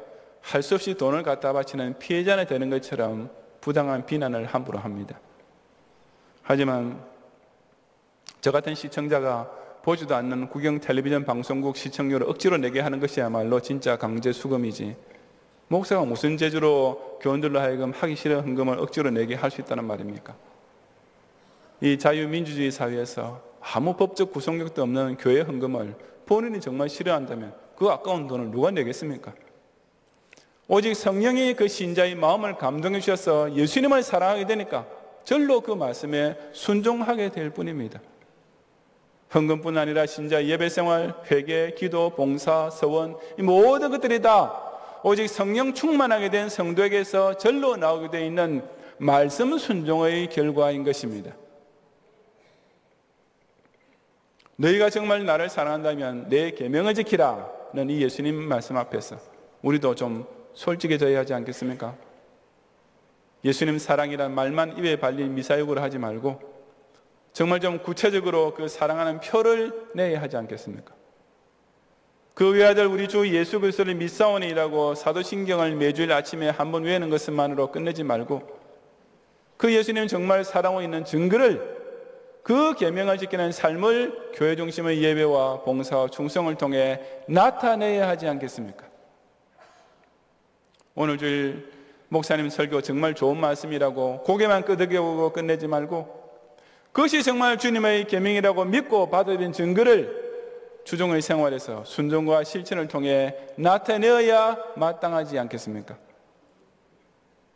할 수 없이 돈을 갖다 바치는 피해자나 되는 것처럼 부당한 비난을 함부로 합니다. 하지만 저 같은 시청자가 보지도 않는 국영 텔레비전 방송국 시청료를 억지로 내게 하는 것이야말로 진짜 강제 수금이지 목사가 무슨 재주로 교인들로 하여금 하기 싫은 헌금을 억지로 내게 할 수 있다는 말입니까? 이 자유민주주의 사회에서 아무 법적 구속력도 없는 교회 헌금을 본인이 정말 싫어한다면 그 아까운 돈을 누가 내겠습니까? 오직 성령이 그 신자의 마음을 감동해 주셔서 예수님을 사랑하게 되니까 절로 그 말씀에 순종하게 될 뿐입니다. 헌금뿐 아니라 신자 예배생활, 회개, 기도, 봉사, 서원 이 모든 것들이 다 오직 성령 충만하게 된 성도에게서 절로 나오게 되어 있는 말씀 순종의 결과인 것입니다. 너희가 정말 나를 사랑한다면 내 계명을 지키라는 이 예수님 말씀 앞에서 우리도 좀 솔직해져야 하지 않겠습니까? 예수님 사랑이란 말만 입에 발린 미사역으로 하지 말고 정말 좀 구체적으로 그 사랑하는 표를 내야 하지 않겠습니까? 그 외아들 우리 주 예수 그리스도를 믿사오니라고 사도신경을 매주일 아침에 한번 외우는 것만으로 끝내지 말고 그 예수님 정말 사랑하고 있는 증거를 그 계명을 지키는 삶을 교회 중심의 예배와 봉사와 충성을 통해 나타내야 하지 않겠습니까? 오늘 주일 목사님 설교 정말 좋은 말씀이라고 고개만 끄덕여보고 끝내지 말고 그것이 정말 주님의 계명이라고 믿고 받아들인 증거를 주종의 생활에서 순종과 실천을 통해 나타내어야 마땅하지 않겠습니까?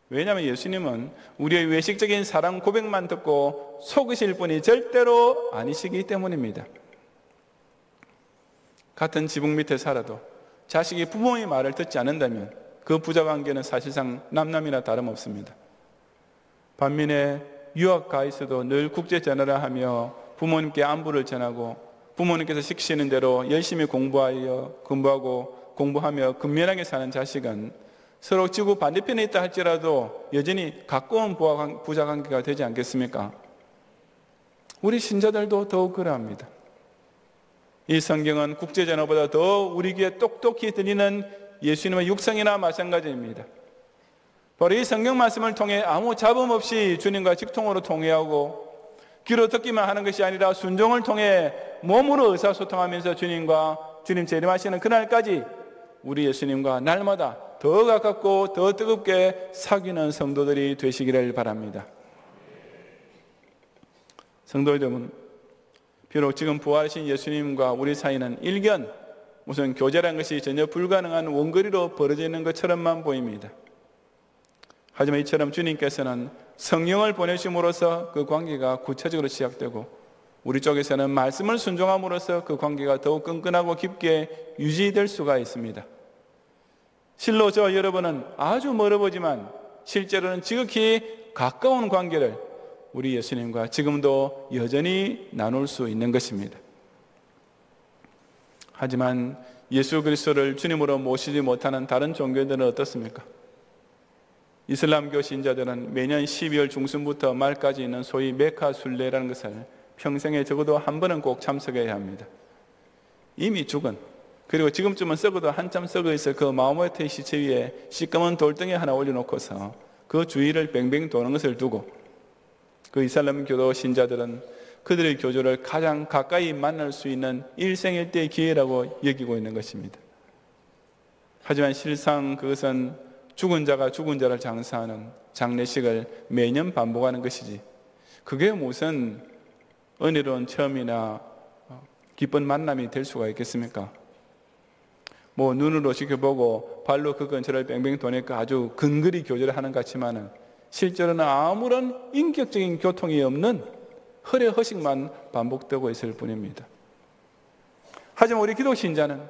왜냐하면 예수님은 우리의 외식적인 사랑 고백만 듣고 속으실 분이 절대로 아니시기 때문입니다. 같은 지붕 밑에 살아도 자식이 부모의 말을 듣지 않는다면 그 부자관계는 사실상 남남이나 다름없습니다. 반면에 유학 가 있어도 늘 국제전화를 하며 부모님께 안부를 전하고 부모님께서 시키시는 대로 열심히 공부하며 근면하게 사는 자식은 서로 지구 반대편에 있다 할지라도 여전히 가까운 부자관계가 되지 않겠습니까? 우리 신자들도 더욱 그러합니다. 이 성경은 국제전화보다 더 우리 귀에 똑똑히 들리는 예수님의 육성이나 마찬가지입니다. 바로 이 성경 말씀을 통해 아무 잡음 없이 주님과 직통으로 통회하고 귀로 듣기만 하는 것이 아니라 순종을 통해 몸으로 의사소통하면서 주님 재림하시는 그날까지 우리 예수님과 날마다 더 가깝고 더 뜨겁게 사귀는 성도들이 되시기를 바랍니다. 성도 여러분, 비록 지금 부활하신 예수님과 우리 사이는 일견 무슨 교제라는 것이 전혀 불가능한 원거리로 벌어져 있는 것처럼만 보입니다. 하지만 이처럼 주님께서는 성령을 보내심으로써 그 관계가 구체적으로 시작되고 우리 쪽에서는 말씀을 순종함으로써 그 관계가 더욱 끈끈하고 깊게 유지될 수가 있습니다. 실로 저와 여러분은 아주 멀어 보지만 실제로는 지극히 가까운 관계를 우리 예수님과 지금도 여전히 나눌 수 있는 것입니다. 하지만 예수 그리스도를 주님으로 모시지 못하는 다른 종교들은 어떻습니까? 이슬람교 신자들은 매년 12월 중순부터 말까지 있는 소위 메카 순례라는 것을 평생에 적어도 한 번은 꼭 참석해야 합니다. 이미 죽은 그리고 지금쯤은 썩어도 한참 썩어 있을 그 마호메트의 시체 위에 시꺼먼 돌덩이 하나 올려놓고서 그 주위를 뱅뱅 도는 것을 두고 그 이슬람교도 신자들은 그들의 교주를 가장 가까이 만날 수 있는 일생일대의 기회라고 여기고 있는 것입니다. 하지만 실상 그것은 죽은 자가 죽은 자를 장사하는 장례식을 매년 반복하는 것이지 그게 무슨 은혜로운 체험이나 기쁜 만남이 될 수가 있겠습니까? 뭐 눈으로 지켜보고 발로 그 근처를 뱅뱅 도니까 아주 근거리 교제를 하는 것 같지만은 실제로는 아무런 인격적인 교통이 없는 허례허식만 반복되고 있을 뿐입니다. 하지만 우리 기독 신자는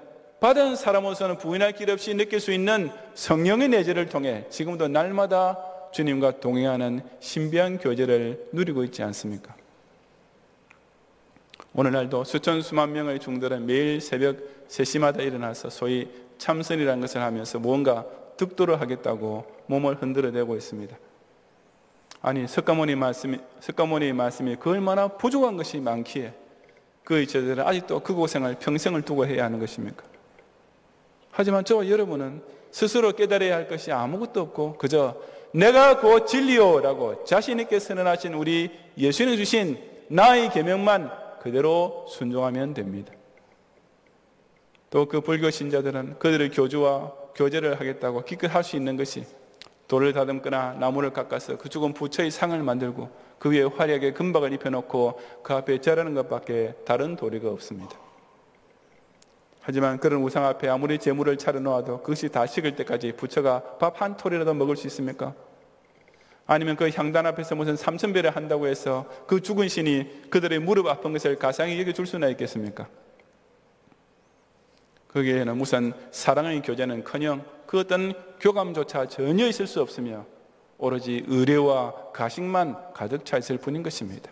받은 사람으로서는 부인할 길 없이 느낄 수 있는 성령의 내재를 통해 지금도 날마다 주님과 동행하는 신비한 교제를 누리고 있지 않습니까? 오늘날도 수천 수만 명의 중들은 매일 새벽 3시마다 일어나서 소위 참선이라는 것을 하면서 무언가 득도를 하겠다고 몸을 흔들어대고 있습니다. 아니 석가모니 말씀이 그 얼마나 부족한 것이 많기에 그 저들은 아직도 그 고생을 평생을 두고 해야 하는 것입니까? 하지만 저와 여러분은 스스로 깨달아야 할 것이 아무것도 없고 그저 내가 곧 진리요라고 자신 있게 선언하신 우리 예수님 주신 나의 계명만 그대로 순종하면 됩니다. 또 그 불교 신자들은 그들의 교주와 교제를 하겠다고 기껏 할 수 있는 것이 돌을 다듬거나 나무를 깎아서 그 죽은 부처의 상을 만들고 그 위에 화려하게 금박을 입혀놓고 그 앞에 절하는 것밖에 다른 도리가 없습니다. 하지만 그런 우상 앞에 아무리 재물을 차려놓아도 그것이 다 식을 때까지 부처가 밥 한 톨이라도 먹을 수 있습니까? 아니면 그 향단 앞에서 무슨 삼천배를 한다고 해서 그 죽은 신이 그들의 무릎 아픈 것을 가상히 여겨줄 수나 있겠습니까? 거기에는 무슨 사랑의 교제는커녕 그 어떤 교감조차 전혀 있을 수 없으며 오로지 의례와 가식만 가득 차 있을 뿐인 것입니다.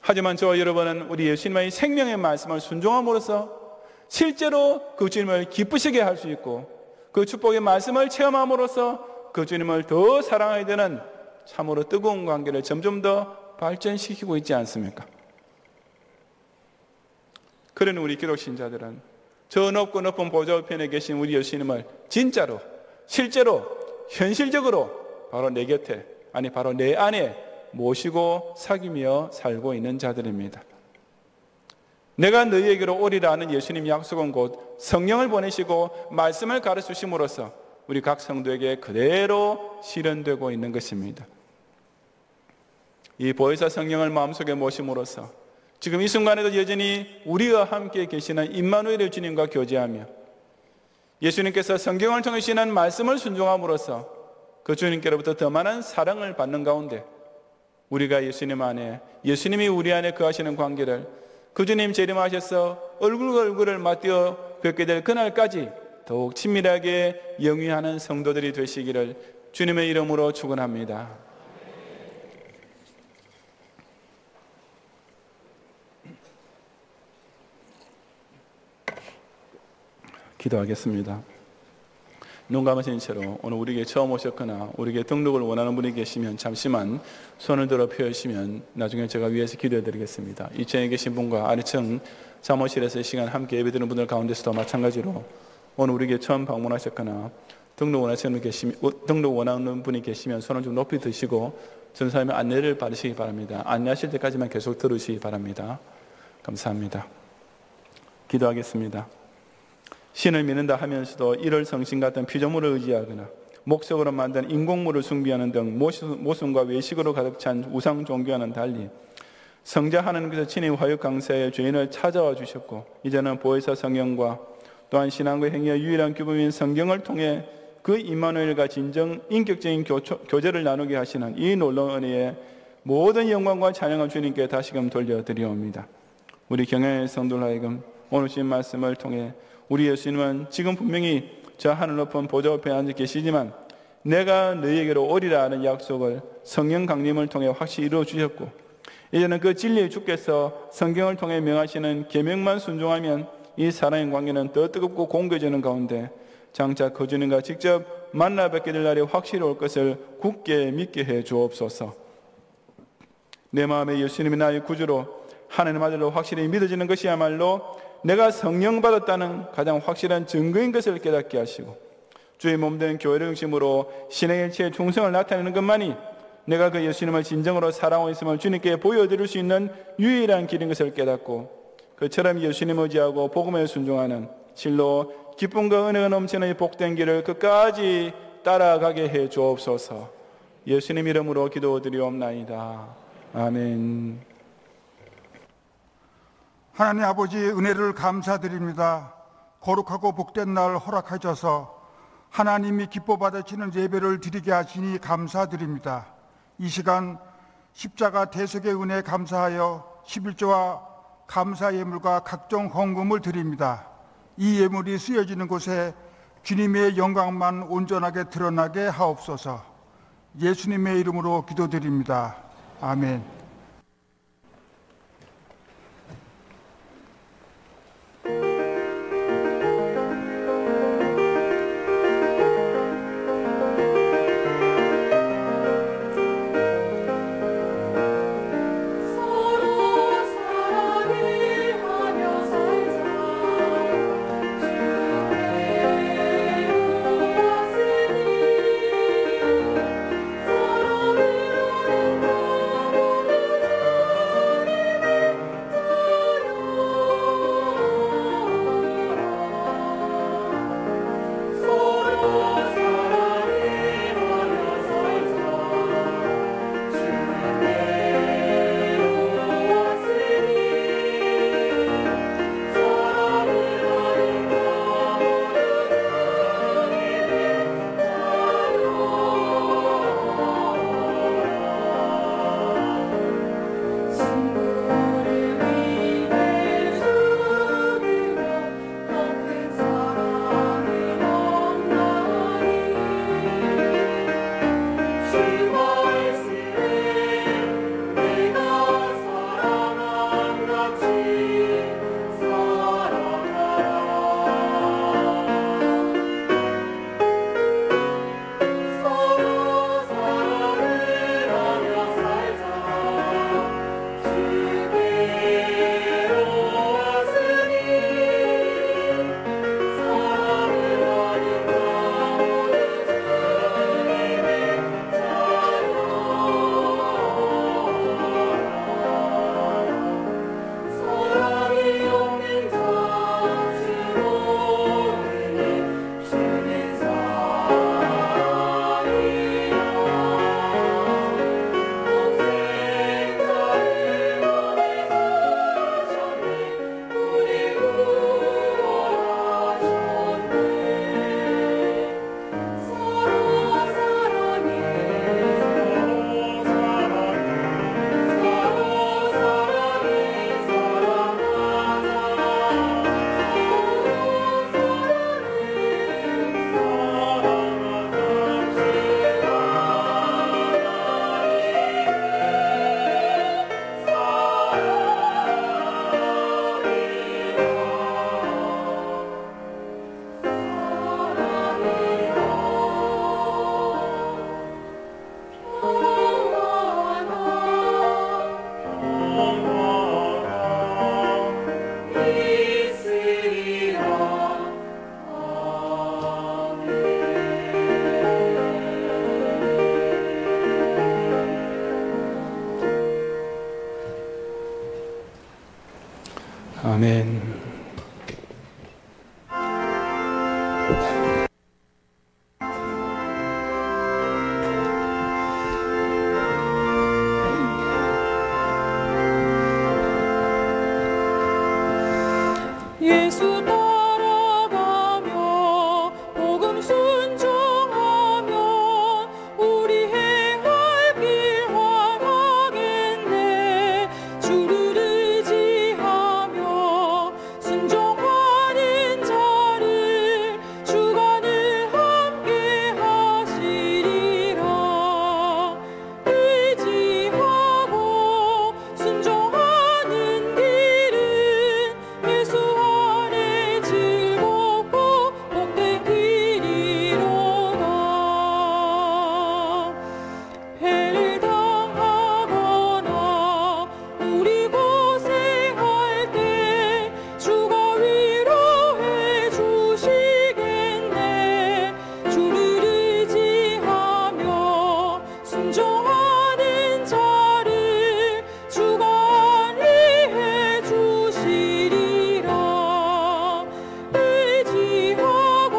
하지만 저와 여러분은 우리 예수님의 생명의 말씀을 순종함으로써 실제로 그 주님을 기쁘시게 할 수 있고 그 축복의 말씀을 체험함으로써 그 주님을 더 사랑하게 되는 참으로 뜨거운 관계를 점점 더 발전시키고 있지 않습니까? 그런 우리 기독 신자들은 저 높고 높은 보좌 우편에 계신 우리 예수님을 진짜로, 실제로, 현실적으로 바로 내 곁에, 아니 바로 내 안에 모시고 사귀며 살고 있는 자들입니다. 내가 너희에게로 오리라 하는 예수님 약속은 곧 성령을 보내시고 말씀을 가르치심으로써 우리 각 성도에게 그대로 실현되고 있는 것입니다. 이 보혜사 성령을 마음속에 모심으로써 지금 이 순간에도 여전히 우리와 함께 계시는 임마누엘의 주님과 교제하며 예수님께서 성경을 통해 주시는 말씀을 순종함으로써 그 주님께로부터 더 많은 사랑을 받는 가운데 우리가 예수님 안에, 예수님이 우리 안에 거하시는 관계를 그 주님 재림하셔서 얼굴과 얼굴을 맞대어 뵙게 될 그날까지 더욱 친밀하게 영위하는 성도들이 되시기를 주님의 이름으로 축원합니다. 기도하겠습니다. 눈 감으신 채로 오늘 우리에게 처음 오셨거나 우리에게 등록을 원하는 분이 계시면 잠시만 손을 들어 펴주시면 나중에 제가 위에서 기도해 드리겠습니다. 2층에 계신 분과 아래층 사무실에서 이 시간 함께 예배드리는 분들 가운데서도 마찬가지로 오늘 우리에게 처음 방문하셨거나 등록 원하는 분이 계시면 손을 좀 높이 드시고 전사님의 안내를 받으시기 바랍니다. 안내하실 때까지만 계속 들으시기 바랍니다. 감사합니다. 기도하겠습니다. 신을 믿는다 하면서도 이를 성신 같은 피조물을 의지하거나 목석으로 만든 인공물을 숭배하는 등 모순과 외식으로 가득 찬 우상 종교와는 달리 성자 하나님께서 친히 화육 강사의 죄인을 찾아와 주셨고 이제는 보혜사 성령과 또한 신앙과 행위의 유일한 규범인 성경을 통해 그 임마누엘과 진정 인격적인 교제를 나누게 하시는 이 놀라운 은혜에 모든 영광과 찬양을 주님께 다시금 돌려드리옵니다. 우리 경영의 성도들 하여금 오늘 주신 말씀을 통해 우리 예수님은 지금 분명히 저 하늘 높은 보좌 앞에 앉아 계시지만 내가 너희에게로 오리라 하는 약속을 성령 강림을 통해 확실히 이루어 주셨고 이제는 그 진리의 주께서 성경을 통해 명하시는 계명만 순종하면 이 사랑의 관계는 더 뜨겁고 공고해지는 가운데 장차 그 주님과 직접 만나 뵙게 될 날이 확실히 올 것을 굳게 믿게 해 주옵소서. 내 마음에 예수님이 나의 구주로 하나님 아들로 확실히 믿어지는 것이야말로 내가 성령 받았다는 가장 확실한 증거인 것을 깨닫게 하시고 주의 몸된 교회를 중심으로 신의 일체의 충성을 나타내는 것만이 내가 그 예수님을 진정으로 사랑하고 있음을 주님께 보여드릴 수 있는 유일한 길인 것을 깨닫고 그처럼 예수님을 의지하고 복음에 순종하는 실로 기쁨과 은혜가 넘치는 이 복된 길을 끝까지 따라가게 해 주옵소서. 예수님 이름으로 기도드리옵나이다. 아멘. 하나님 아버지의 은혜를 감사드립니다. 거룩하고 복된 날 허락하셔서 하나님이 기뻐 받으시는 예배를 드리게 하시니 감사드립니다. 이 시간 십자가 대속의 은혜에 감사하여 11조와 감사 예물과 각종 헌금을 드립니다. 이 예물이 쓰여지는 곳에 주님의 영광만 온전하게 드러나게 하옵소서. 예수님의 이름으로 기도드립니다. 아멘. 아멘. 예수 따라가며 복음 순종하며 우리 행할 길 활하겠네. 주를 의지하며 순종하는 자를 주가 늘 함께 하시리라. 의지하고 순종하는 길은 예수 즐겁고 복된 길이로다. 해를 당하거나 우리 고생할 때 주가 위로해 주시겠네. 주를 의지하며 순종하는 자를 주가 안위해 주시리라. 의지하고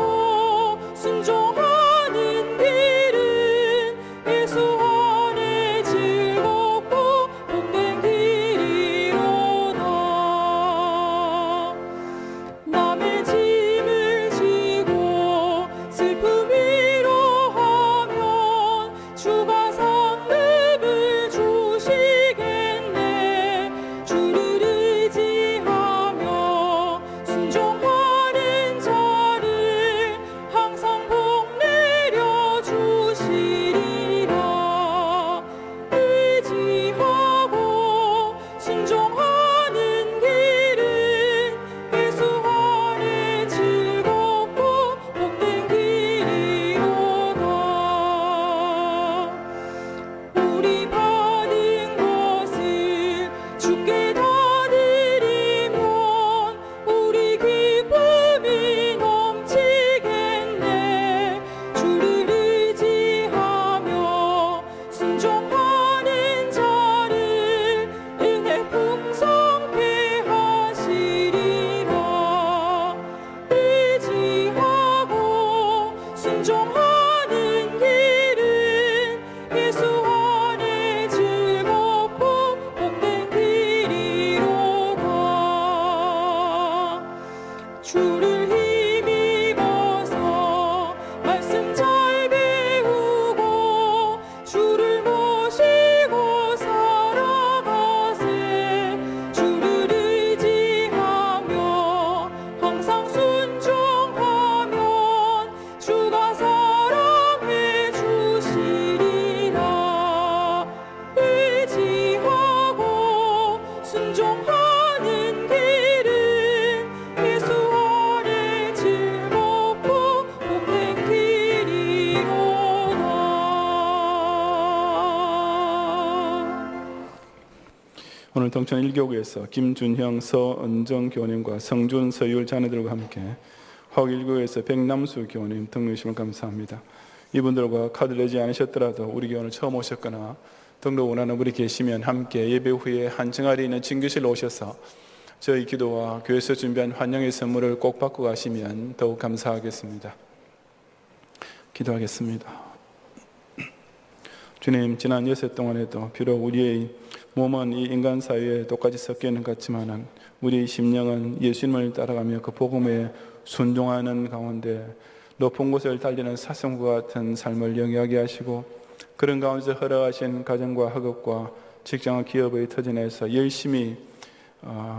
순종하는 길은 예수 안에 즐겁고 복된 길이로다. 남의 짐을 지고 슬픔 위로하면 주가 상급을 주시겠네. 주를 의지하며 순종하는 자를 항상 복 내려 주시리라. 의지하고 순종하는 길은 예수 안에 즐겁고 복된 길이로다. 우리 받은 것을 주께 다 드리면 우리 기쁨이 넘치겠네. 주를 의지하며 순종하는 자를 은혜 풍성케 하시리라. 의지하고 순종하는 길은 예수 안에 즐겁고 복된 길이로다. 주를 힘입어서 말씀 잘 배우고 주를 모시고 살아가세. 주를 의지하며 항상 순종하면 주가 사랑해 주시리라. 의지하고 순종하는 길은 예수 안에 즐겁고 복된 길이로다. 오늘 동천 1교구에서 김준형, 서은정 교우님과 성준, 서율 자녀들과 함께 화곡 1교구에서 백남수 교우님 등록이심을 감사합니다. 이분들과 카드 내지 않으셨더라도 우리 교회를 처음 오셨거나 등록 원하는 분이 계시면 함께 예배 후에 한정아리에 있는 진교실로 오셔서 저희 기도와 교회에서 준비한 환영의 선물을 꼭 받고 가시면 더욱 감사하겠습니다. 기도하겠습니다. 주님, 지난 여세 동안에도 비록 우리의 몸은 이 인간 사회에 똑같이 섞여 있는 것 같지만 우리의 심령은 예수님을 따라가며 그 복음에 순종하는 가운데 높은 곳을 달리는 사슴과 같은 삶을 영위하게 하시고 그런 가운데서 허락하신 가정과 학업과 직장과 기업의 터전에서 열심히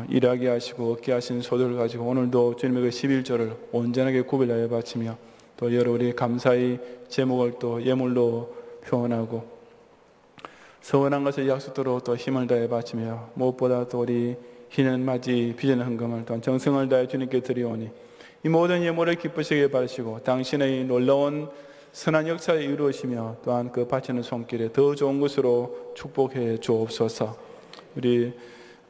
일하게 하시고 얻게 하신 소득을 가지고 오늘도 주님의 그 11조를 온전하게 구별하여 바치며 또 여러 우리 감사의 제목을 또 예물로 표현하고 서원한 것을 약속대로 또 힘을 다해 바치며 무엇보다 또 우리 희는 맞이 빚은 헌금을 또한 정성을 다해 주님께 드리오니 이 모든 예물을 기쁘시게 바라시고 당신의 놀라운 선한 역사에 이루어지며 또한 그 바치는 손길에 더 좋은 것으로 축복해 주옵소서. 우리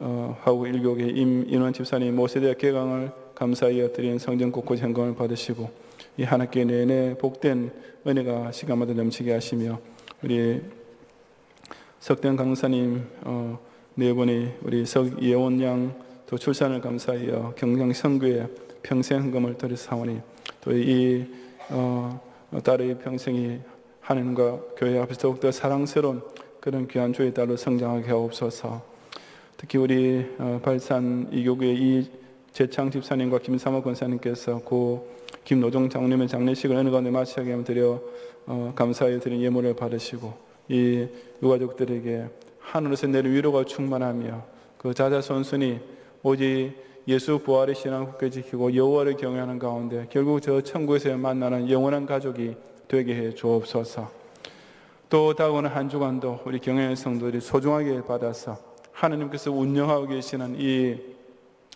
화곡 1교계 임인원 집사님 모세대학 개강을 감사하여 드린 성전 곳곳 현금을 받으시고 이 한 학기 내내 복된 은혜가 시간마다 넘치게 하시며 우리 석된 강사님 네 분이 우리 석예원 양, 또 출산을 감사하여 경영 선교에 평생 헌금을 드리사오니 또 이 딸의 평생이 하나님과 교회 앞에서 더욱더 사랑스러운 그런 귀한 주의 딸로 성장하게 하옵소서. 특히 우리 발산 이교구의 이 재창 집사님과 김삼호 권사님께서 고 김노종 장로님의 장례식을 어느 가운데 마치게 하면 드려 감사히 드린 예물을 받으시고 이 유가족들에게 하늘에서 내린 위로가 충만하며 그 자자손손이 오직 예수 부활의 신앙을 굳게 지키고 여호와를 경외하는 가운데 결국 저 천국에서 만나는 영원한 가족이 되게 해 주옵소서. 또 다가오는 한 주간도 우리 경외하는 성도들이 소중하게 받아서 하나님께서 운영하고 계시는 이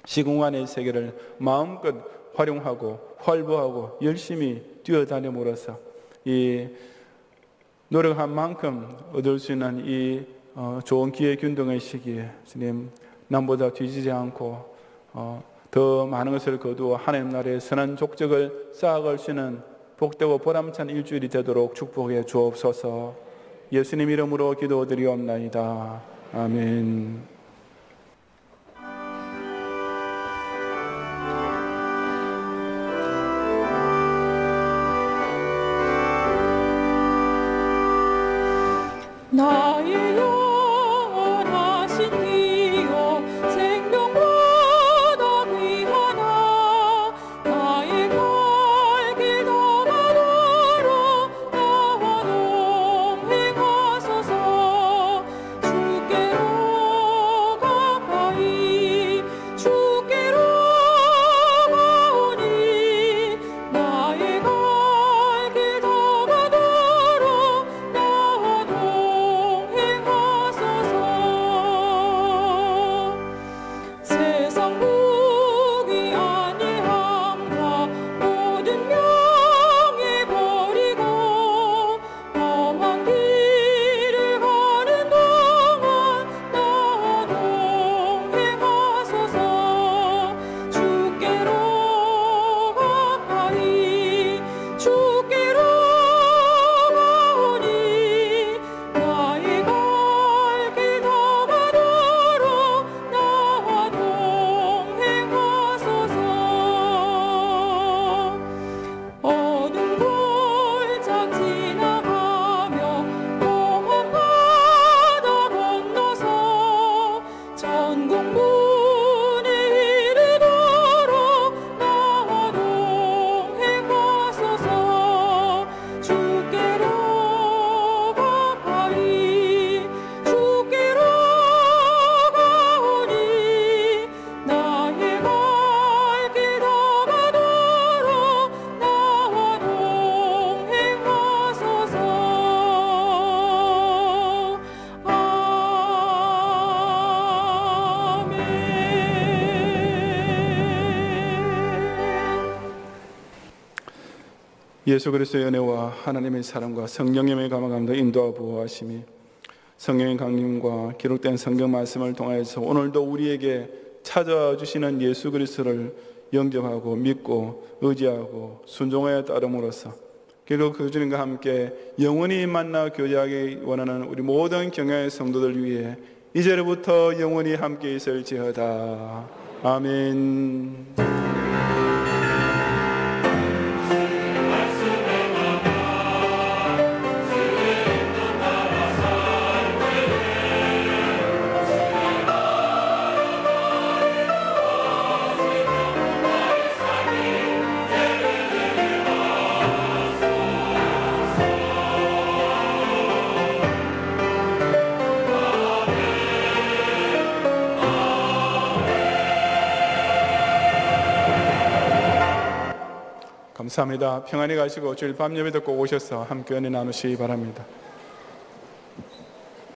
시공간의 세계를 마음껏 활용하고 활보하고 열심히 뛰어다녀물어서 이 노력한 만큼 얻을 수 있는 이 좋은 기회 균등의 시기에 주님 남보다 뒤지지 않고 더 많은 것을 거두어 하나님 나라의 선한 족적을 쌓아갈 수 있는 복되고 보람찬 일주일이 되도록 축복해 주옵소서. 예수님 이름으로 기도드리옵나이다. 아멘. 나의 영원하신 이여 생명보다 귀하나 나의 갈 길 더 가도록 나와 동행하소서. 주께로 가까이 주께로 가오니 나의 갈 길 더 가도록 나와 동행하소서. 세상 무기 안일함과 모든 명예 버리고 험한 길을 가는 동안 나와 동행하소서. 주께로 가까이 주께로 가오니 나의 갈 길 더 가도록 나와 동행하소서. 어둠 골짝 지나가며 험한 바다 건너서 천국문에 이르도록 나와 동행하소서. 주께로 가까이 주께로 가오니 나의 갈 길 더 가도록 나와 동행하소서. 아멘. 예수 그리스도의 은혜와 하나님의 사랑과 성령님의 감화감도 인도와 보호하심이 성령의 강림과 기록된 성경 말씀을 통하여서 오늘도 우리에게 찾아와 주시는 예수 그리스도를 영접하고 믿고 의지하고 순종하여 따름으로써 결국 그 주님과 함께 영원히 만나 교제하기 원하는 우리 모든 경외의 성도들 위해 이제로부터 영원히 함께 있을지어다. 아멘. 감사합니다. 평안히 가시고 주일 밤 예배 듣고 오셔서 함께 은혜 나누시기 바랍니다.